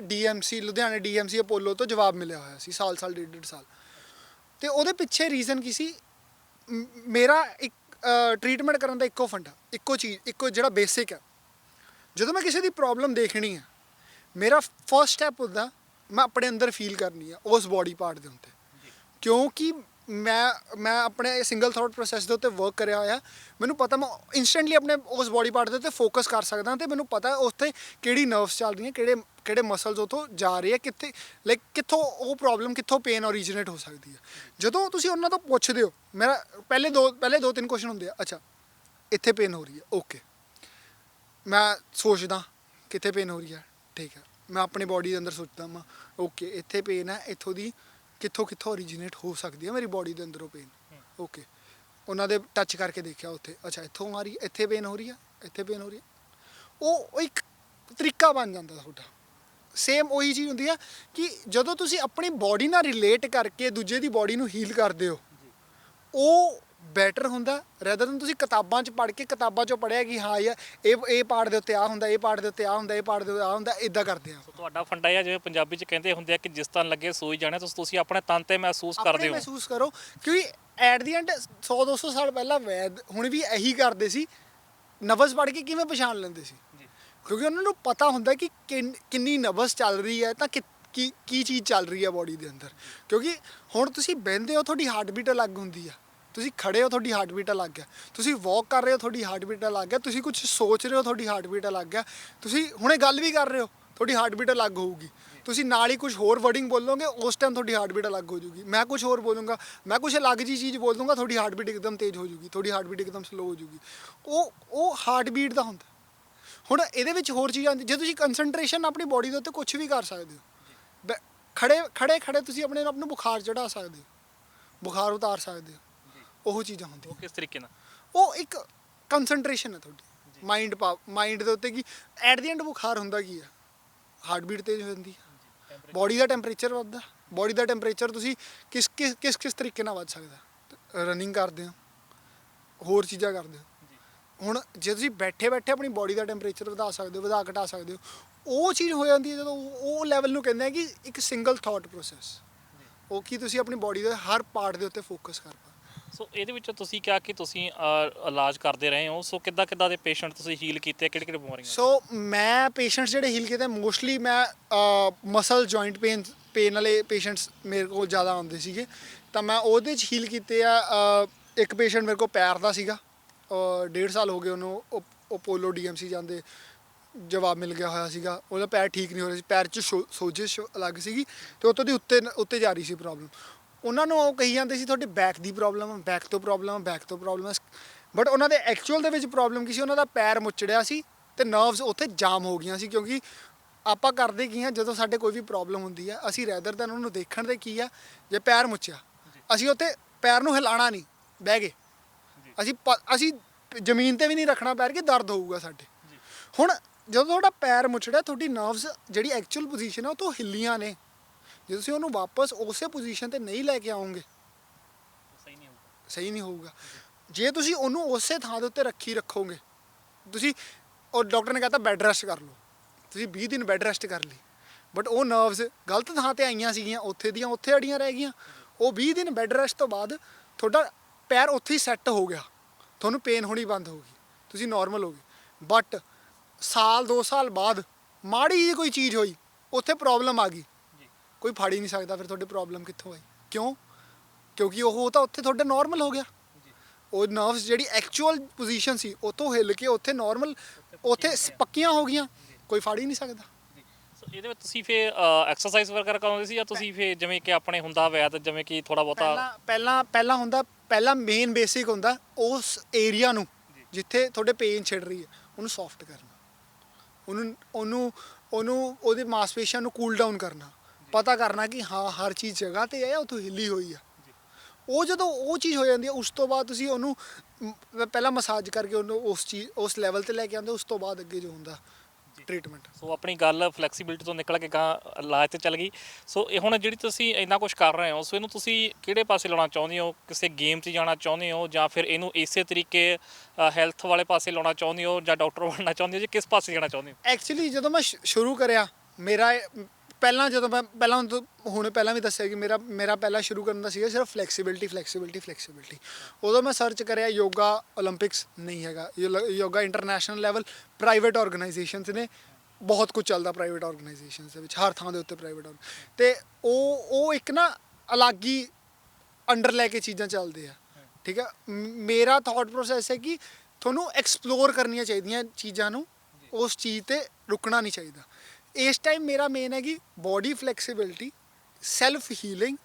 ਲੁਧਿਆਣੇ DMC ਅਪੋਲੋ ਤੋਂ ਜਵਾਬ ਮਿਲਿਆ ਹੋਇਆ ਸੀ ਸਾਲ 1.5 ਸਾਲ। ਅਤੇ ਉਹਦੇ ਪਿੱਛੇ ਰੀਜ਼ਨ ਕੀ ਸੀ? ਮੇਰਾ ਇੱਕ ਟਰੀਟਮੈਂਟ ਕਰਨ ਦਾ ਇੱਕੋ ਜਿਹੜਾ ਬੇਸਿਕ ਹੈ, ਜਦੋਂ ਮੈਂ ਕਿਸੇ ਦੀ ਪ੍ਰੋਬਲਮ ਦੇਖਣੀ ਹੈ, ਮੇਰਾ ਫਸਟ ਸਟੈਪ ਹੁੰਦਾ ਮੈਂ ਆਪਣੇ ਅੰਦਰ ਫੀਲ ਕਰਨੀ ਆ ਉਸ ਬੋਡੀ ਪਾਰਟ ਦੇ ਉੱਤੇ। ਕਿਉਂਕਿ ਮੈਂ ਆਪਣੇ ਸਿੰਗਲ ਥਾਟ ਪ੍ਰੋਸੈਸ ਦੇ ਉੱਤੇ ਵਰਕ ਕਰਿਆ ਹੋਇਆ। ਮੈਨੂੰ ਪਤਾ ਮੈਂ ਇੰਸਟੈਂਟਲੀ ਆਪਣੇ ਉਸ ਬੋਡੀ ਪਾਰਟ ਦੇ ਉੱਤੇ ਫੋਕਸ ਕਰ ਸਕਦਾ ਅਤੇ ਮੈਨੂੰ ਪਤਾ ਉੱਥੇ ਕਿਹੜੀ ਨਰਵਸ ਚੱਲ ਰਹੀਆਂ, ਕਿਹੜੇ ਮਸਲਸ ਉੱਥੋਂ ਜਾ ਰਹੇ ਆ, ਕਿੱਥੋਂ ਉਹ ਪ੍ਰੋਬਲਮ, ਕਿੱਥੋਂ ਪੇਨ ਓਰੀਜੀਨੇਟ ਹੋ ਸਕਦੀ ਹੈ। ਜਦੋਂ ਤੁਸੀਂ ਉਹਨਾਂ ਤੋਂ ਪੁੱਛਦੇ ਹੋ, ਮੇਰਾ ਪਹਿਲੇ 2-3 ਕੁਐਸਚਨ ਹੁੰਦੇ ਆ। ਅੱਛਾ, ਇੱਥੇ ਪੇਨ ਹੋ ਰਹੀ ਹੈ, ਓਕੇ। ਮੈਂ ਸੋਚਦਾ ਕਿੱਥੇ ਪੇਨ ਹੋ ਰਹੀ ਹੈ, ਠੀਕ ਹੈ। ਮੈਂ ਆਪਣੀ ਬੋਡੀ ਦੇ ਅੰਦਰ ਸੋਚਦਾ ਮੈਂ ਓਕੇ ਇੱਥੇ ਪੇਨ ਹੈ, ਇੱਥੋਂ ਦੀ ਕਿੱਥੋਂ ਓਰੀਜੀਨੇਟ ਹੋ ਸਕਦੀ ਹੈ ਮੇਰੀ ਬੋਡੀ ਦੇ ਅੰਦਰੋਂ ਪੇਨ, ਓਕੇ। ਉਹਨਾਂ ਦੇ ਟੱਚ ਕਰਕੇ ਦੇਖਿਆ ਉੱਥੇ, ਅੱਛਾ ਇੱਥੋਂ ਆ ਰਹੀ ਹੈ, ਇੱਥੇ ਪੇਨ ਹੋ ਰਹੀ ਹੈ, ਇੱਥੇ ਪੇਨ ਹੋ ਰਹੀ ਹੈ। ਉਹ ਇੱਕ ਤਰੀਕਾ ਬਣ ਜਾਂਦਾ ਤੁਹਾਡਾ। ਸੇਮ ਉਹੀ ਚੀਜ਼ ਹੁੰਦੀ ਆ ਕਿ ਜਦੋਂ ਤੁਸੀਂ ਆਪਣੀ ਬੋਡੀ ਨਾਲ ਰਿਲੇਟ ਕਰਕੇ ਦੂਜੇ ਦੀ ਬੋਡੀ ਨੂੰ ਹੀਲ ਕਰਦੇ ਹੋ, ਉਹ ਬੈਟਰ ਹੁੰਦਾ ਰੈਦਰ ਦੈਨ ਤੁਸੀਂ ਕਿਤਾਬਾਂ 'ਚ ਪੜ੍ਹ ਕੇ ਕਿਤਾਬਾਂ 'ਚੋਂ ਪੜ੍ਹਿਆ ਕਿ ਹਾਂ ਯਾਰ ਇਹ ਪਾਰਟ ਦੇ ਉੱਤੇ ਆ ਹੁੰਦਾ, ਇਹ ਪਾਰਟ ਦੇ ਉੱਤੇ ਆ ਹੁੰਦਾ, ਇਹ ਪਾਰਟ ਦੇ ਉੱਤੇ ਆ ਹੁੰਦਾ, ਇੱਦਾਂ ਕਰਦੇ ਆ। ਤੁਹਾਡਾ ਫੰਡਾ ਹੈ ਜਿਵੇਂ ਪੰਜਾਬੀ 'ਚ ਕਹਿੰਦੇ ਹੁੰਦੇ ਆ ਕਿ ਜਿਸ ਤਨ ਲੱਗੇ ਸੋਈ ਜਾਣੇ, ਤੁਸੀਂ ਆਪਣੇ ਤਨ 'ਤੇ ਮਹਿਸੂਸ ਕਰਦੇ ਹੋ। ਮਹਿਸੂਸ ਕਰੋ, ਕਿਉਂਕਿ ਐਟ ਦੀ ਐਂਡ 100-200 ਸਾਲ ਪਹਿਲਾਂ ਵੈਦ ਹੁਣ ਵੀ ਇਹੀ ਕਰਦੇ ਸੀ। ਨਬਜ਼ ਪੜ੍ਹ ਕੇ ਕਿਵੇਂ ਪਛਾਣ ਲੈਂਦੇ ਸੀ? ਕਿਉਂਕਿ ਉਹਨਾਂ ਨੂੰ ਪਤਾ ਹੁੰਦਾ ਕਿ ਕਿੰਨੀ ਨਬਜ਼ ਚੱਲ ਰਹੀ ਹੈ ਤਾਂ ਕੀ ਚੀਜ਼ ਚੱਲ ਰਹੀ ਹੈ ਬੋਡੀ ਦੇ ਅੰਦਰ। ਕਿਉਂਕਿ ਹੁਣ ਤੁਸੀਂ ਬਹਿੰਦੇ ਹੋ, ਤੁਹਾਡੀ ਹਾਰਟ ਬੀਟ ਅਲੱਗ ਹੁੰਦੀ ਆ। ਤੁਸੀਂ ਖੜੇ ਹੋ, ਤੁਹਾਡੀ ਹਾਰਟ ਬੀਟ ਅਲੱਗ ਹੈ। ਤੁਸੀਂ ਵਾਕ ਕਰ ਰਹੇ ਹੋ, ਤੁਹਾਡੀ ਹਾਰਟ ਬੀਟ ਅਲੱਗ ਹੈ। ਤੁਸੀਂ ਕੁਝ ਸੋਚ ਰਹੇ ਹੋ, ਤੁਹਾਡੀ ਹਾਰਟ ਬੀਟ ਅਲੱਗ ਹੈ। ਤੁਸੀਂ ਹੁਣੇ ਗੱਲ ਵੀ ਕਰ ਰਹੇ ਹੋ, ਤੁਹਾਡੀ ਹਾਰਟ ਬੀਟ ਅਲੱਗ ਹੋਊਗੀ। ਤੁਸੀਂ ਨਾਲ ਹੀ ਕੁਝ ਹੋਰ ਵਰਡਿੰਗ ਬੋਲੋਗੇ, ਉਸ ਟਾਈਮ ਤੁਹਾਡੀ ਹਾਰਟ ਬੀਟ ਅਲੱਗ ਹੋ ਜੂਗੀ। ਮੈਂ ਕੁਝ ਹੋਰ ਬੋਲੂੰਗਾ, ਮੈਂ ਕੁਝ ਅਲੱਗ ਜਿਹੀ ਚੀਜ਼ ਬੋਲ ਦੂੰਗਾ, ਤੁਹਾਡੀ ਹਾਰਟ ਬੀਟ ਇੱਕਦਮ ਤੇਜ਼ ਹੋ ਜੂਗੀ, ਤੁਹਾਡੀ ਹਾਰਟ ਬੀਟ ਇੱਕਦਮ ਸਲੋ ਹੋ ਜੂਗੀ। ਉਹ ਹਾਰਟ ਬੀਟ ਦਾ ਹੁੰਦਾ। ਹੁਣ ਇਹਦੇ ਵਿੱਚ ਹੋਰ ਚੀਜ਼ਾਂ ਆਉਂਦੀ, ਜੇ ਤੁਸੀਂ ਕੰਸਨਟਰੇਸ਼ਨ ਆਪਣੀ ਬੋਡੀ ਦੇ ਉੱਤੇ ਕੁਝ ਵੀ ਕਰ ਸਕਦੇ ਹੋ। ਖੜੇ ਤੁਸੀਂ ਆਪਣੇ ਆਪ ਨੂੰ ਬੁਖਾਰ ਚੜ੍ਹਾ ਸਕਦੇ ਹੋ, ਬੁਖਾਰ ਉਤਾਰ ਸਕਦੇ ਹੋ। ਉਹ ਚੀਜ਼ਾਂ ਹੁੰਦੀਆਂ। ਕਿਸ ਤਰੀਕੇ ਨਾਲ? ਉਹ ਇੱਕ ਕੰਸਨਟਰੇਸ਼ਨ ਹੈ ਤੁਹਾਡੀ ਮਾਈਂਡ ਦੇ ਉੱਤੇ। ਕਿ ਐਟ ਦੀ ਐਂਡ ਬੁਖਾਰ ਹੁੰਦਾ ਕੀ ਹੈ? ਹਾਰਟ ਬੀਟ ਤੇਜ਼ ਹੋ ਜਾਂਦੀ ਹੈ, ਬੋਡੀ ਦਾ ਟੈਂਪਰੇਚਰ ਵੱਧਦਾ। ਬੋਡੀ ਦਾ ਟੈਂਪਰੇਚਰ ਤੁਸੀਂ ਕਿਸ ਤਰੀਕੇ ਨਾਲ ਵੱਧ ਸਕਦਾ? ਰਨਿੰਗ ਕਰਦੇ ਹੋ, ਹੋਰ ਚੀਜ਼ਾਂ ਕਰਦੇ ਹੋ। ਹੁਣ ਜੇ ਤੁਸੀਂ ਬੈਠੇ ਬੈਠੇ ਆਪਣੀ ਬਾਡੀ ਦਾ ਟੈਂਪਰੇਚਰ ਵਧਾ ਸਕਦੇ ਹੋ, ਵਧਾ ਘਟਾ ਸਕਦੇ ਹੋ, ਉਹ ਚੀਜ਼ ਹੋ ਜਾਂਦੀ ਹੈ ਜਦੋਂ ਉਹ ਲੈਵਲ ਨੂੰ ਕਹਿੰਦੇ ਆ ਕਿ ਇੱਕ ਸਿੰਗਲ ਥਾਟ ਪ੍ਰੋਸੈਸ, ਉਹ ਕੀ ਤੁਸੀਂ ਆਪਣੀ ਬਾਡੀ ਦੇ ਹਰ ਪਾਰਟ ਦੇ ਉੱਤੇ ਫੋਕਸ ਕਰ ਪਾਓ। ਸੋ ਇਹਦੇ ਵਿੱਚ ਤੁਸੀਂ ਕਿਹਾ ਕਿ ਤੁਸੀਂ ਇਲਾਜ ਕਰਦੇ ਰਹੇ ਹੋ, ਸੋ ਕਿੱਦਾਂ ਦੇ ਪੇਸ਼ੈਂਟ ਤੁਸੀਂ ਹੀਲ ਕੀਤੇ, ਕਿਹੜੇ ਬਿਮਾਰੀਆਂ? ਸੋ ਮੈਂ ਪੇਸ਼ੈਂਟਸ ਜਿਹੜੇ ਹੀਲ ਕੀਤੇ ਮੋਸਟਲੀ ਮੈਂ ਮਸਲ ਜੁਆਇੰਟ ਪੇਨ ਵਾਲੇ ਪੇਸ਼ੈਂਟਸ ਮੇਰੇ ਕੋਲ ਜ਼ਿਆਦਾ ਆਉਂਦੇ ਸੀਗੇ, ਤਾਂ ਮੈਂ ਉਹਦੇ 'ਚ ਹੀਲ ਕੀਤੇ ਆ। ਇੱਕ ਪੇਸ਼ੈਂਟ ਮੇਰੇ ਕੋਲ ਪੈਰ ਦਾ ਸੀਗਾ, 1.5 ਸਾਲ ਹੋ ਗਏ ਉਹਨੂੰ, ਉਹ ਪੋਲੋ DMC ਜਾਂਦੇ ਜਵਾਬ ਮਿਲ ਗਿਆ ਹੋਇਆ ਸੀਗਾ, ਉਹਦਾ ਪੈਰ ਠੀਕ ਨਹੀਂ ਹੋ ਰਿਹਾ ਸੀ, ਪੈਰ 'ਚ ਸੋਜਿਸ਼ ਅਲੱਗ ਸੀਗੀ ਅਤੇ ਉੱਤੋਂ ਦੀ ਉੱਤੇ ਜਾ ਰਹੀ ਸੀ ਪ੍ਰੋਬਲਮ। ਉਹਨਾਂ ਨੂੰ ਉਹ ਕਹੀ ਜਾਂਦੇ ਸੀ ਤੁਹਾਡੀ ਬੈਕ ਦੀ ਪ੍ਰੋਬਲਮ, ਬੈਕ ਤੋਂ ਪ੍ਰੋਬਲਮ ਹੈ, ਬਟ ਉਹਨਾਂ ਦੇ ਐਕਚੁਅਲ ਦੇ ਵਿੱਚ ਪ੍ਰੋਬਲਮ ਕੀ ਸੀ, ਉਹਨਾਂ ਦਾ ਪੈਰ ਮੁੱਚੜਿਆ ਸੀ ਅਤੇ ਨਰਵਸ ਉੱਥੇ ਜਾਮ ਹੋ ਗਈਆਂ ਸੀ। ਕਿਉਂਕਿ ਆਪਾਂ ਕਰਦੇ ਕੀ ਹਾਂ, ਜਦੋਂ ਸਾਡੇ ਕੋਈ ਵੀ ਪ੍ਰੋਬਲਮ ਹੁੰਦੀ ਹੈ, ਅਸੀਂ ਰੈਦਰ ਦੈਨ ਉਹਨੂੰ ਦੇਖਣ ਦੇ ਕੀ ਆ, ਜੇ ਪੈਰ ਮੁੱਚਿਆ ਅਸੀਂ ਉੱਥੇ ਪੈਰ ਨੂੰ ਹਿਲਾਉਣਾ ਨਹੀਂ, ਬਹਿ ਗਏ, ਅਸੀਂ ਜ਼ਮੀਨ 'ਤੇ ਵੀ ਨਹੀਂ ਰੱਖਣਾ ਪੈਰ, ਕਿ ਦਰਦ ਹੋਊਗਾ ਸਾਡੇ। ਹੁਣ ਜਦੋਂ ਤੁਹਾਡਾ ਪੈਰ ਮੁੱਚੜਿਆ, ਤੁਹਾਡੀ ਨਰਵਸ ਜਿਹੜੀ ਐਕਚੁਅਲ ਪੋਜੀਸ਼ਨ ਹੈ ਉਹ ਤੋਂ ਹਿੱਲੀਆਂ ਨੇ, ਜੇ ਤੁਸੀਂ ਉਹਨੂੰ ਵਾਪਸ ਉਸੇ ਪੋਜੀਸ਼ਨ 'ਤੇ ਨਹੀਂ ਲੈ ਕੇ ਆਓਗੇ ਸਹੀ ਨਹੀਂ ਹੋਊਗਾ। ਜੇ ਤੁਸੀਂ ਉਹਨੂੰ ਉਸੇ ਥਾਂ ਦੇ ਉੱਤੇ ਰੱਖੋਗੇ, ਤੁਸੀਂ ਉਹ ਡਾਕਟਰ ਨੇ ਕਹਤਾ ਬੈੱਡ ਰੈਸਟ ਕਰ ਲਓ, ਤੁਸੀਂ 20 ਦਿਨ ਬੈੱਡ ਰੈਸਟ ਕਰ ਲਈ, ਬਟ ਉਹ ਨਰਵਸ ਗਲਤ ਥਾਂ 'ਤੇ ਆਈਆਂ ਸੀਗੀਆਂ, ਉੱਥੇ ਦੀਆਂ ਉੱਥੇ ਅੜੀਆਂ ਰਹਿ ਗਈਆਂ। ਉਹ 20 ਦਿਨ ਬੈੱਡ ਰੈਸਟ ਤੋਂ ਬਾਅਦ ਤੁਹਾਡਾ ਪੈਰ ਉੱਥੇ ਹੀ ਸੈੱਟ ਹੋ ਗਿਆ, ਤੁਹਾਨੂੰ ਪੇਨ ਹੋਣੀ ਬੰਦ ਹੋ ਗਈ, ਤੁਸੀਂ ਨੋਰਮਲ ਹੋ ਗਏ। ਬਟ ਸਾਲ 2 ਸਾਲ ਬਾਅਦ ਮਾੜੀ ਜਿਹੀ ਕੋਈ ਚੀਜ਼ ਹੋਈ, ਉੱਥੇ ਪ੍ਰੋਬਲਮ ਆ ਗਈ, ਕੋਈ ਫੜ ਹੀ ਨਹੀਂ ਸਕਦਾ ਫਿਰ ਤੁਹਾਡੇ ਪ੍ਰੋਬਲਮ ਕਿੱਥੋਂ ਆਈ। ਕਿਉਂ? ਕਿਉਂਕਿ ਉਹ ਤਾਂ ਉੱਥੇ ਤੁਹਾਡਾ ਨੋਰਮਲ ਹੋ ਗਿਆ, ਉਹ ਨਰਵਸ ਜਿਹੜੀ ਐਕਚੁਅਲ ਪੋਜੀਸ਼ਨ ਸੀ ਉੱਥੋਂ ਹਿੱਲ ਕੇ ਉੱਥੇ ਨੋਰਮਲ, ਉੱਥੇ ਪੱਕੀਆਂ ਹੋ ਗਈਆਂ, ਕੋਈ ਫੜ ਹੀ ਨਹੀਂ ਸਕਦਾ। ਸੋ ਇਹਦੇ ਵਿੱਚ ਤੁਸੀਂ ਫਿਰ ਐਕਸਰਸਾਈਜ਼ ਵਗੈਰਾ ਕਰਾਉਂਦੇ ਸੀ, ਜਾਂ ਤੁਸੀਂ ਫਿਰ ਜਿਵੇਂ ਕਿ ਆਪਣੇ ਹੁੰਦਾ ਵੈਦ, ਜਿਵੇਂ ਕਿ ਥੋੜਾ ਬਹੁਤਾ ਪਹਿਲਾਂ ਮੇਨ ਬੇਸਿਕ ਹੁੰਦਾ ਉਸ ਏਰੀਆ ਨੂੰ ਜਿੱਥੇ ਤੁਹਾਡੇ ਪੇਨ ਛਿੜ ਰਹੀ ਹੈ, ਉਹਨੂੰ ਸੌਫਟ ਕਰਨਾ, ਉਹਦੇ ਮਾਸਪੇਸ਼ੀਆਂ ਨੂੰ ਕੂਲ ਡਾਊਨ ਕਰਨਾ, ਪਤਾ ਕਰਨਾ ਕਿ ਹਾਂ ਹਰ ਚੀਜ਼ ਜਗ੍ਹਾ 'ਤੇ ਹੈ, ਉੱਥੋਂ ਹਿੱਲੀ ਹੋਈ ਆ। ਉਹ ਜਦੋਂ ਉਹ ਚੀਜ਼ ਹੋ ਜਾਂਦੀ ਹੈ, ਉਸ ਤੋਂ ਬਾਅਦ ਤੁਸੀਂ ਉਹਨੂੰ ਪਹਿਲਾਂ ਮਸਾਜ ਕਰਕੇ ਉਹਨੂੰ ਉਸ ਲੈਵਲ 'ਤੇ ਲੈ ਕੇ ਆਉਂਦੇ, ਉਸ ਤੋਂ ਬਾਅਦ ਅੱਗੇ ਜੋ ਹੁੰਦਾ ਟ੍ਰੀਟਮੈਂਟ। ਸੋ ਆਪਣੀ ਗੱਲ ਫਲੈਕਸੀਬਿਲਿਟੀ ਤੋਂ ਨਿਕਲ ਕੇ ਗਾਂ ਇਲਾਜ 'ਤੇ ਚੱਲ ਗਈ। ਸੋ ਇਹ ਹੁਣ ਜਿਹੜੀ ਤੁਸੀਂ ਇੰਨਾ ਕੁਝ ਕਰ ਰਹੇ ਹੋ, ਸੋ ਇਹਨੂੰ ਤੁਸੀਂ ਕਿਹੜੇ ਪਾਸੇ ਲਾਉਣਾ ਚਾਹੁੰਦੇ ਹੋ? ਕਿਸੇ ਗੇਮ 'ਚ ਜਾਣਾ ਚਾਹੁੰਦੇ ਹੋ, ਜਾਂ ਫਿਰ ਇਹਨੂੰ ਇਸੇ ਤਰੀਕੇ ਹੈਲਥ ਵਾਲੇ ਪਾਸੇ ਲਾਉਣਾ ਚਾਹੁੰਦੇ ਹੋ, ਜਾਂ ਡਾਕਟਰ ਬਣਨਾ ਚਾਹੁੰਦੇ ਹੋ, ਜਾਂ ਕਿਸ ਪਾਸੇ ਜਾਣਾ ਚਾਹੁੰਦੇ ਹੋ? ਐਕਚੁਅਲੀ ਜਦੋਂ ਮੈਂ ਸ਼ੁਰੂ ਕਰਿਆ, ਮੇਰਾ ਪਹਿਲਾਂ ਵੀ ਦੱਸਿਆ ਕਿ ਮੇਰਾ ਪਹਿਲਾਂ ਸ਼ੁਰੂ ਕਰਨ ਦਾ ਸੀਗਾ ਸਿਰਫ ਫਲੈਕਸੀਬਿਲਿਟੀ। ਉਦੋਂ ਮੈਂ ਸਰਚ ਕਰਿਆ ਯੋਗਾ ਓਲੰਪਿਕਸ ਨਹੀਂ ਹੈਗਾ, yoga international level, private organisations ਨੇ, ਬਹੁਤ ਕੁਝ ਚੱਲਦਾ ਪ੍ਰਾਈਵੇਟ ਆਰਗੇਨਾਈਜੇਸ਼ਨਸ ਦੇ ਵਿੱਚ, ਹਰ ਥਾਂ ਦੇ ਉੱਤੇ ਪ੍ਰਾਈਵੇਟ ਅਤੇ ਉਹ ਇੱਕ ਨਾ ਅਲੱਗ ਹੀ ਅੰਡਰ ਲੈ ਕੇ ਚੀਜ਼ਾਂ ਚੱਲਦੇ ਆ। ਠੀਕ ਹੈ, ਮੇਰਾ ਥਾਟ ਪ੍ਰੋਸੈਸ ਹੈ ਕਿ ਤੁਹਾਨੂੰ ਐਕਸਪਲੋਰ ਕਰਨੀਆਂ ਚਾਹੀਦੀਆਂ ਚੀਜ਼ਾਂ ਨੂੰ, ਉਸ ਚੀਜ਼ 'ਤੇ ਰੁਕਣਾ ਨਹੀਂ ਚਾਹੀਦਾ। ਇਸ ਟਾਈਮ ਮੇਰਾ ਮੇਨ ਹੈ ਕਿ ਬਾਡੀ ਫਲੈਕਸੀਬਿਲਿਟੀ, ਸੈਲਫ ਹੀਲਿੰਗ,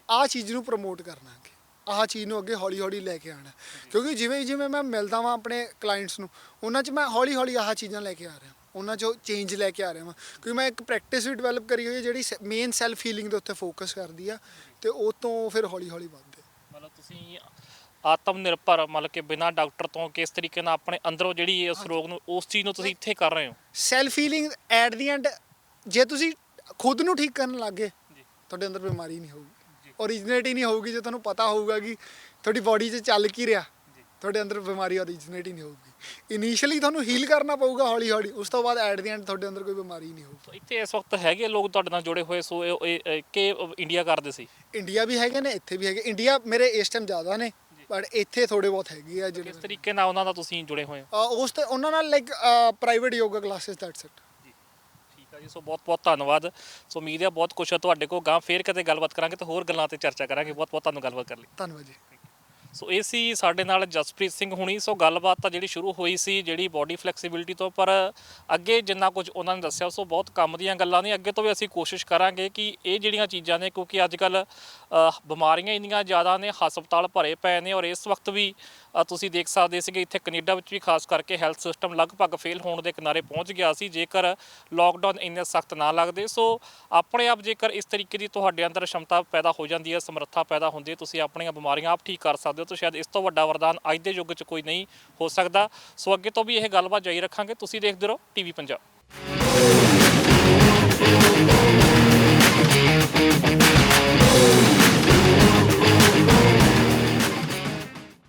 ਆਹ ਚੀਜ਼ ਨੂੰ ਪ੍ਰਮੋਟ ਕਰਨਾ, ਅੱਗੇ ਆਹ ਚੀਜ਼ ਨੂੰ ਅੱਗੇ ਹੌਲੀ ਹੌਲੀ ਲੈ ਕੇ ਆਉਣਾ। ਕਿਉਂਕਿ ਜਿਵੇਂ ਮੈਂ ਮਿਲਦਾ ਵਾਂ ਆਪਣੇ ਕਲਾਇੰਟਸ ਨੂੰ, ਉਹਨਾਂ 'ਚ ਮੈਂ ਹੌਲੀ ਹੌਲੀ ਆਹ ਚੀਜ਼ਾਂ ਲੈ ਕੇ ਆ ਰਿਹਾ, ਉਹਨਾਂ 'ਚੋਂ ਚੇਂਜ ਲੈ ਕੇ ਆ ਰਿਹਾ ਵਾਂ। ਕਿਉਂਕਿ ਮੈਂ ਇੱਕ ਪ੍ਰੈਕਟਿਸ ਵੀ ਡਿਵੈਲਪ ਕਰੀ ਹੋਈ ਹੈ ਜਿਹੜੀ ਮੇਨ ਸੈਲਫ ਹੀਲਿੰਗ ਦੇ ਉੱਤੇ ਫੋਕਸ ਕਰਦੀ ਆ, ਅਤੇ ਉਹ ਤੋਂ ਫਿਰ ਹੌਲੀ ਹੌਲੀ ਵੱਧਦੇ। ਮਤਲਬ ਤੁਸੀਂ ਆਤਮ ਨਿਰਭਰ, ਮਤਲਬ ਕਿ ਬਿਨਾਂ ਡਾਕਟਰ ਤੋਂ ਕਿਸ ਤਰੀਕੇ ਨਾਲ ਆਪਣੇ ਅੰਦਰੋਂ ਜਿਹੜੀ ਉਸ ਰੋਗ ਨੂੰ, ਉਸ ਚੀਜ਼ ਨੂੰ ਤੁਸੀਂ ਇੱਥੇ ਕਰ ਰਹੇ ਹੋ। Self healing at the and, ਜੇ ਤੁਸੀਂ ਖੁਦ ਨੂੰ ਠੀਕ ਕਰਨ ਲੱਗ ਗਏ, ਤੁਹਾਡੇ ਅੰਦਰ ਬਿਮਾਰੀ ਨਹੀਂ ਹੋਊਗੀ, ਓਰੀਜਨੇਟ ਹੀ ਨਹੀਂ ਹੋਊਗੀ। ਜੇ ਤੁਹਾਨੂੰ ਪਤਾ ਹੋਊਗਾ ਕਿ ਤੁਹਾਡੀ ਬਾਡੀ 'ਚ ਚੱਲ ਕੀ ਰਿਹਾ, ਤੁਹਾਡੇ ਅੰਦਰ ਬਿਮਾਰੀ ਓਰੀਜਨੇਟ ਹੀ ਨਹੀਂ ਹੋਊਗੀ। ਇਨੀਸ਼ੀਅਲੀ ਤੁਹਾਨੂੰ ਹੀਲ ਕਰਨਾ ਪਊਗਾ ਹੌਲੀ ਹੌਲੀ, ਉਸ ਤੋਂ ਬਾਅਦ ਐਟ ਦੀ ਐਂਡ ਤੁਹਾਡੇ ਅੰਦਰ ਕੋਈ ਬਿਮਾਰੀ ਨਹੀਂ ਹੋਊਗੀ। ਇੱਥੇ ਇਸ ਵਕਤ ਹੈਗੇ ਲੋਕ ਤੁਹਾਡੇ ਨਾਲ ਜੁੜੇ ਹੋਏ, ਸੋ ਕਿ ਇੰਡੀਆ ਕਰਦੇ ਸੀ? ਇੰਡੀਆ ਵੀ ਹੈਗੇ ਨੇ, ਇੱਥੇ ਵੀ ਹੈਗੇ। ਇੰਡੀਆ ਮੇਰੇ ਇਸ ਟਾਈਮ ਜ਼ਿਆਦਾ ਨੇ, ਬਟ ਇੱਥੇ ਥੋੜ੍ਹੇ ਬਹੁਤ ਹੈਗੇ ਆ ਜਿਹੜੇ। ਕਿਸ ਤਰੀਕੇ ਨਾਲ ਉਹਨਾਂ ਦਾ ਤੁਸੀਂ ਜੁੜੇ ਹੋਏ ਹੋ? ਉਸ ਤੇ ਉਹਨਾਂ ਨਾਲ like private yoga classes, that's it. ਠੀਕ ਆ ਜੀ, ਸੋ ਬਹੁਤ ਬਹੁਤ ਧੰਨਵਾਦ। ਸੋ ਉਮੀਦ ਹੈ ਬਹੁਤ ਕੁਛ ਤੁਹਾਡੇ ਕੋਲ, ਗਾਂ ਫੇਰ ਕਦੇ ਗੱਲਬਾਤ ਕਰਾਂਗੇ ਤੇ ਹੋਰ ਗੱਲਾਂ 'ਤੇ ਚਰਚਾ ਕਰਾਂਗੇ। ਬਹੁਤ ਬਹੁਤ ਤੁਹਾਨੂੰ ਗੱਲਬਾਤ ਕਰਨ ਲਈ ਧੰਨਵਾਦ ਜੀ। ਸੋ ਇਹ ਸੀ ਸਾਡੇ ਨਾਲ ਜਸਪ੍ਰੀਤ ਸਿੰਘ ਹੁਣੀ। ਸੋ ਗੱਲਬਾਤ ਤਾਂ ਜਿਹੜੀ ਸ਼ੁਰੂ ਹੋਈ ਸੀ ਜਿਹੜੀ ਬਾਡੀ ਫਲੈਕਸੀਬਿਲਿਟੀ ਤੋਂ, ਪਰ ਅੱਗੇ ਜਿੰਨਾ ਕੁਝ ਉਹਨਾਂ ਨੇ ਦੱਸਿਆ ਸੋ ਬਹੁਤ ਕੰਮ ਦੀਆਂ ਗੱਲਾਂ ਨੇ। ਅੱਗੇ ਤੋਂ ਵੀ ਅਸੀਂ ਕੋਸ਼ਿਸ਼ ਕਰਾਂਗੇ ਕਿ ਇਹ ਜਿਹੜੀਆਂ ਚੀਜ਼ਾਂ ਨੇ, ਕਿਉਂਕਿ ਅੱਜ ਕੱਲ੍ਹ ਬਿਮਾਰੀਆਂ ਇੰਨੀਆਂ ਜ਼ਿਆਦਾ ਨੇ, ਹਸਪਤਾਲ ਭਰੇ ਪਏ ਨੇ, ਔਰ ਇਸ ਵਕਤ ਵੀ ਤੁਸੀਂ ਦੇਖ ਸਕਦੇ ਸੀਗੇ ਇੱਥੇ ਕੈਨੇਡਾ ਵਿੱਚ ਵੀ ਖਾਸ ਕਰਕੇ ਹੈਲਥ ਸਿਸਟਮ ਲਗਭਗ ਫੇਲ ਹੋਣ ਦੇ ਕਿਨਾਰੇ ਪਹੁੰਚ ਗਿਆ ਸੀ ਜੇਕਰ ਲੋਕਡਾਊਨ ਇੰਨੇ ਸਖਤ ਨਾ ਲੱਗਦੇ। ਸੋ ਆਪਣੇ ਆਪ ਜੇਕਰ ਇਸ ਤਰੀਕੇ ਦੀ ਤੁਹਾਡੇ ਅੰਦਰ ਸ਼ਮਤਾ ਪੈਦਾ ਹੋ ਜਾਂਦੀ ਹੈ, ਸਮਰੱਥਾ ਪੈਦਾ ਹੁੰਦੀ ਹੈ, ਤੁਸੀਂ ਆਪਣੀਆਂ ਬਿਮਾਰੀਆਂ ਆਪ ਠੀਕ ਕਰ ਸਕਦੇ ਹੋ, ਤਾਂ ਸ਼ਾਇਦ ਇਸ ਤੋਂ ਵੱਡਾ ਵਰਦਾਨ ਅੱਜ ਦੇ ਯੁੱਗ 'ਚ ਕੋਈ ਨਹੀਂ ਹੋ ਸਕਦਾ। ਸੋ ਅੱਗੇ ਤੋਂ ਵੀ ਇਹ ਗੱਲਬਾਤ ਜਾਰੀ ਰੱਖਾਂਗੇ। ਤੁਸੀਂ ਦੇਖਦੇ ਰਹੋ TV ਪੰਜਾਬ।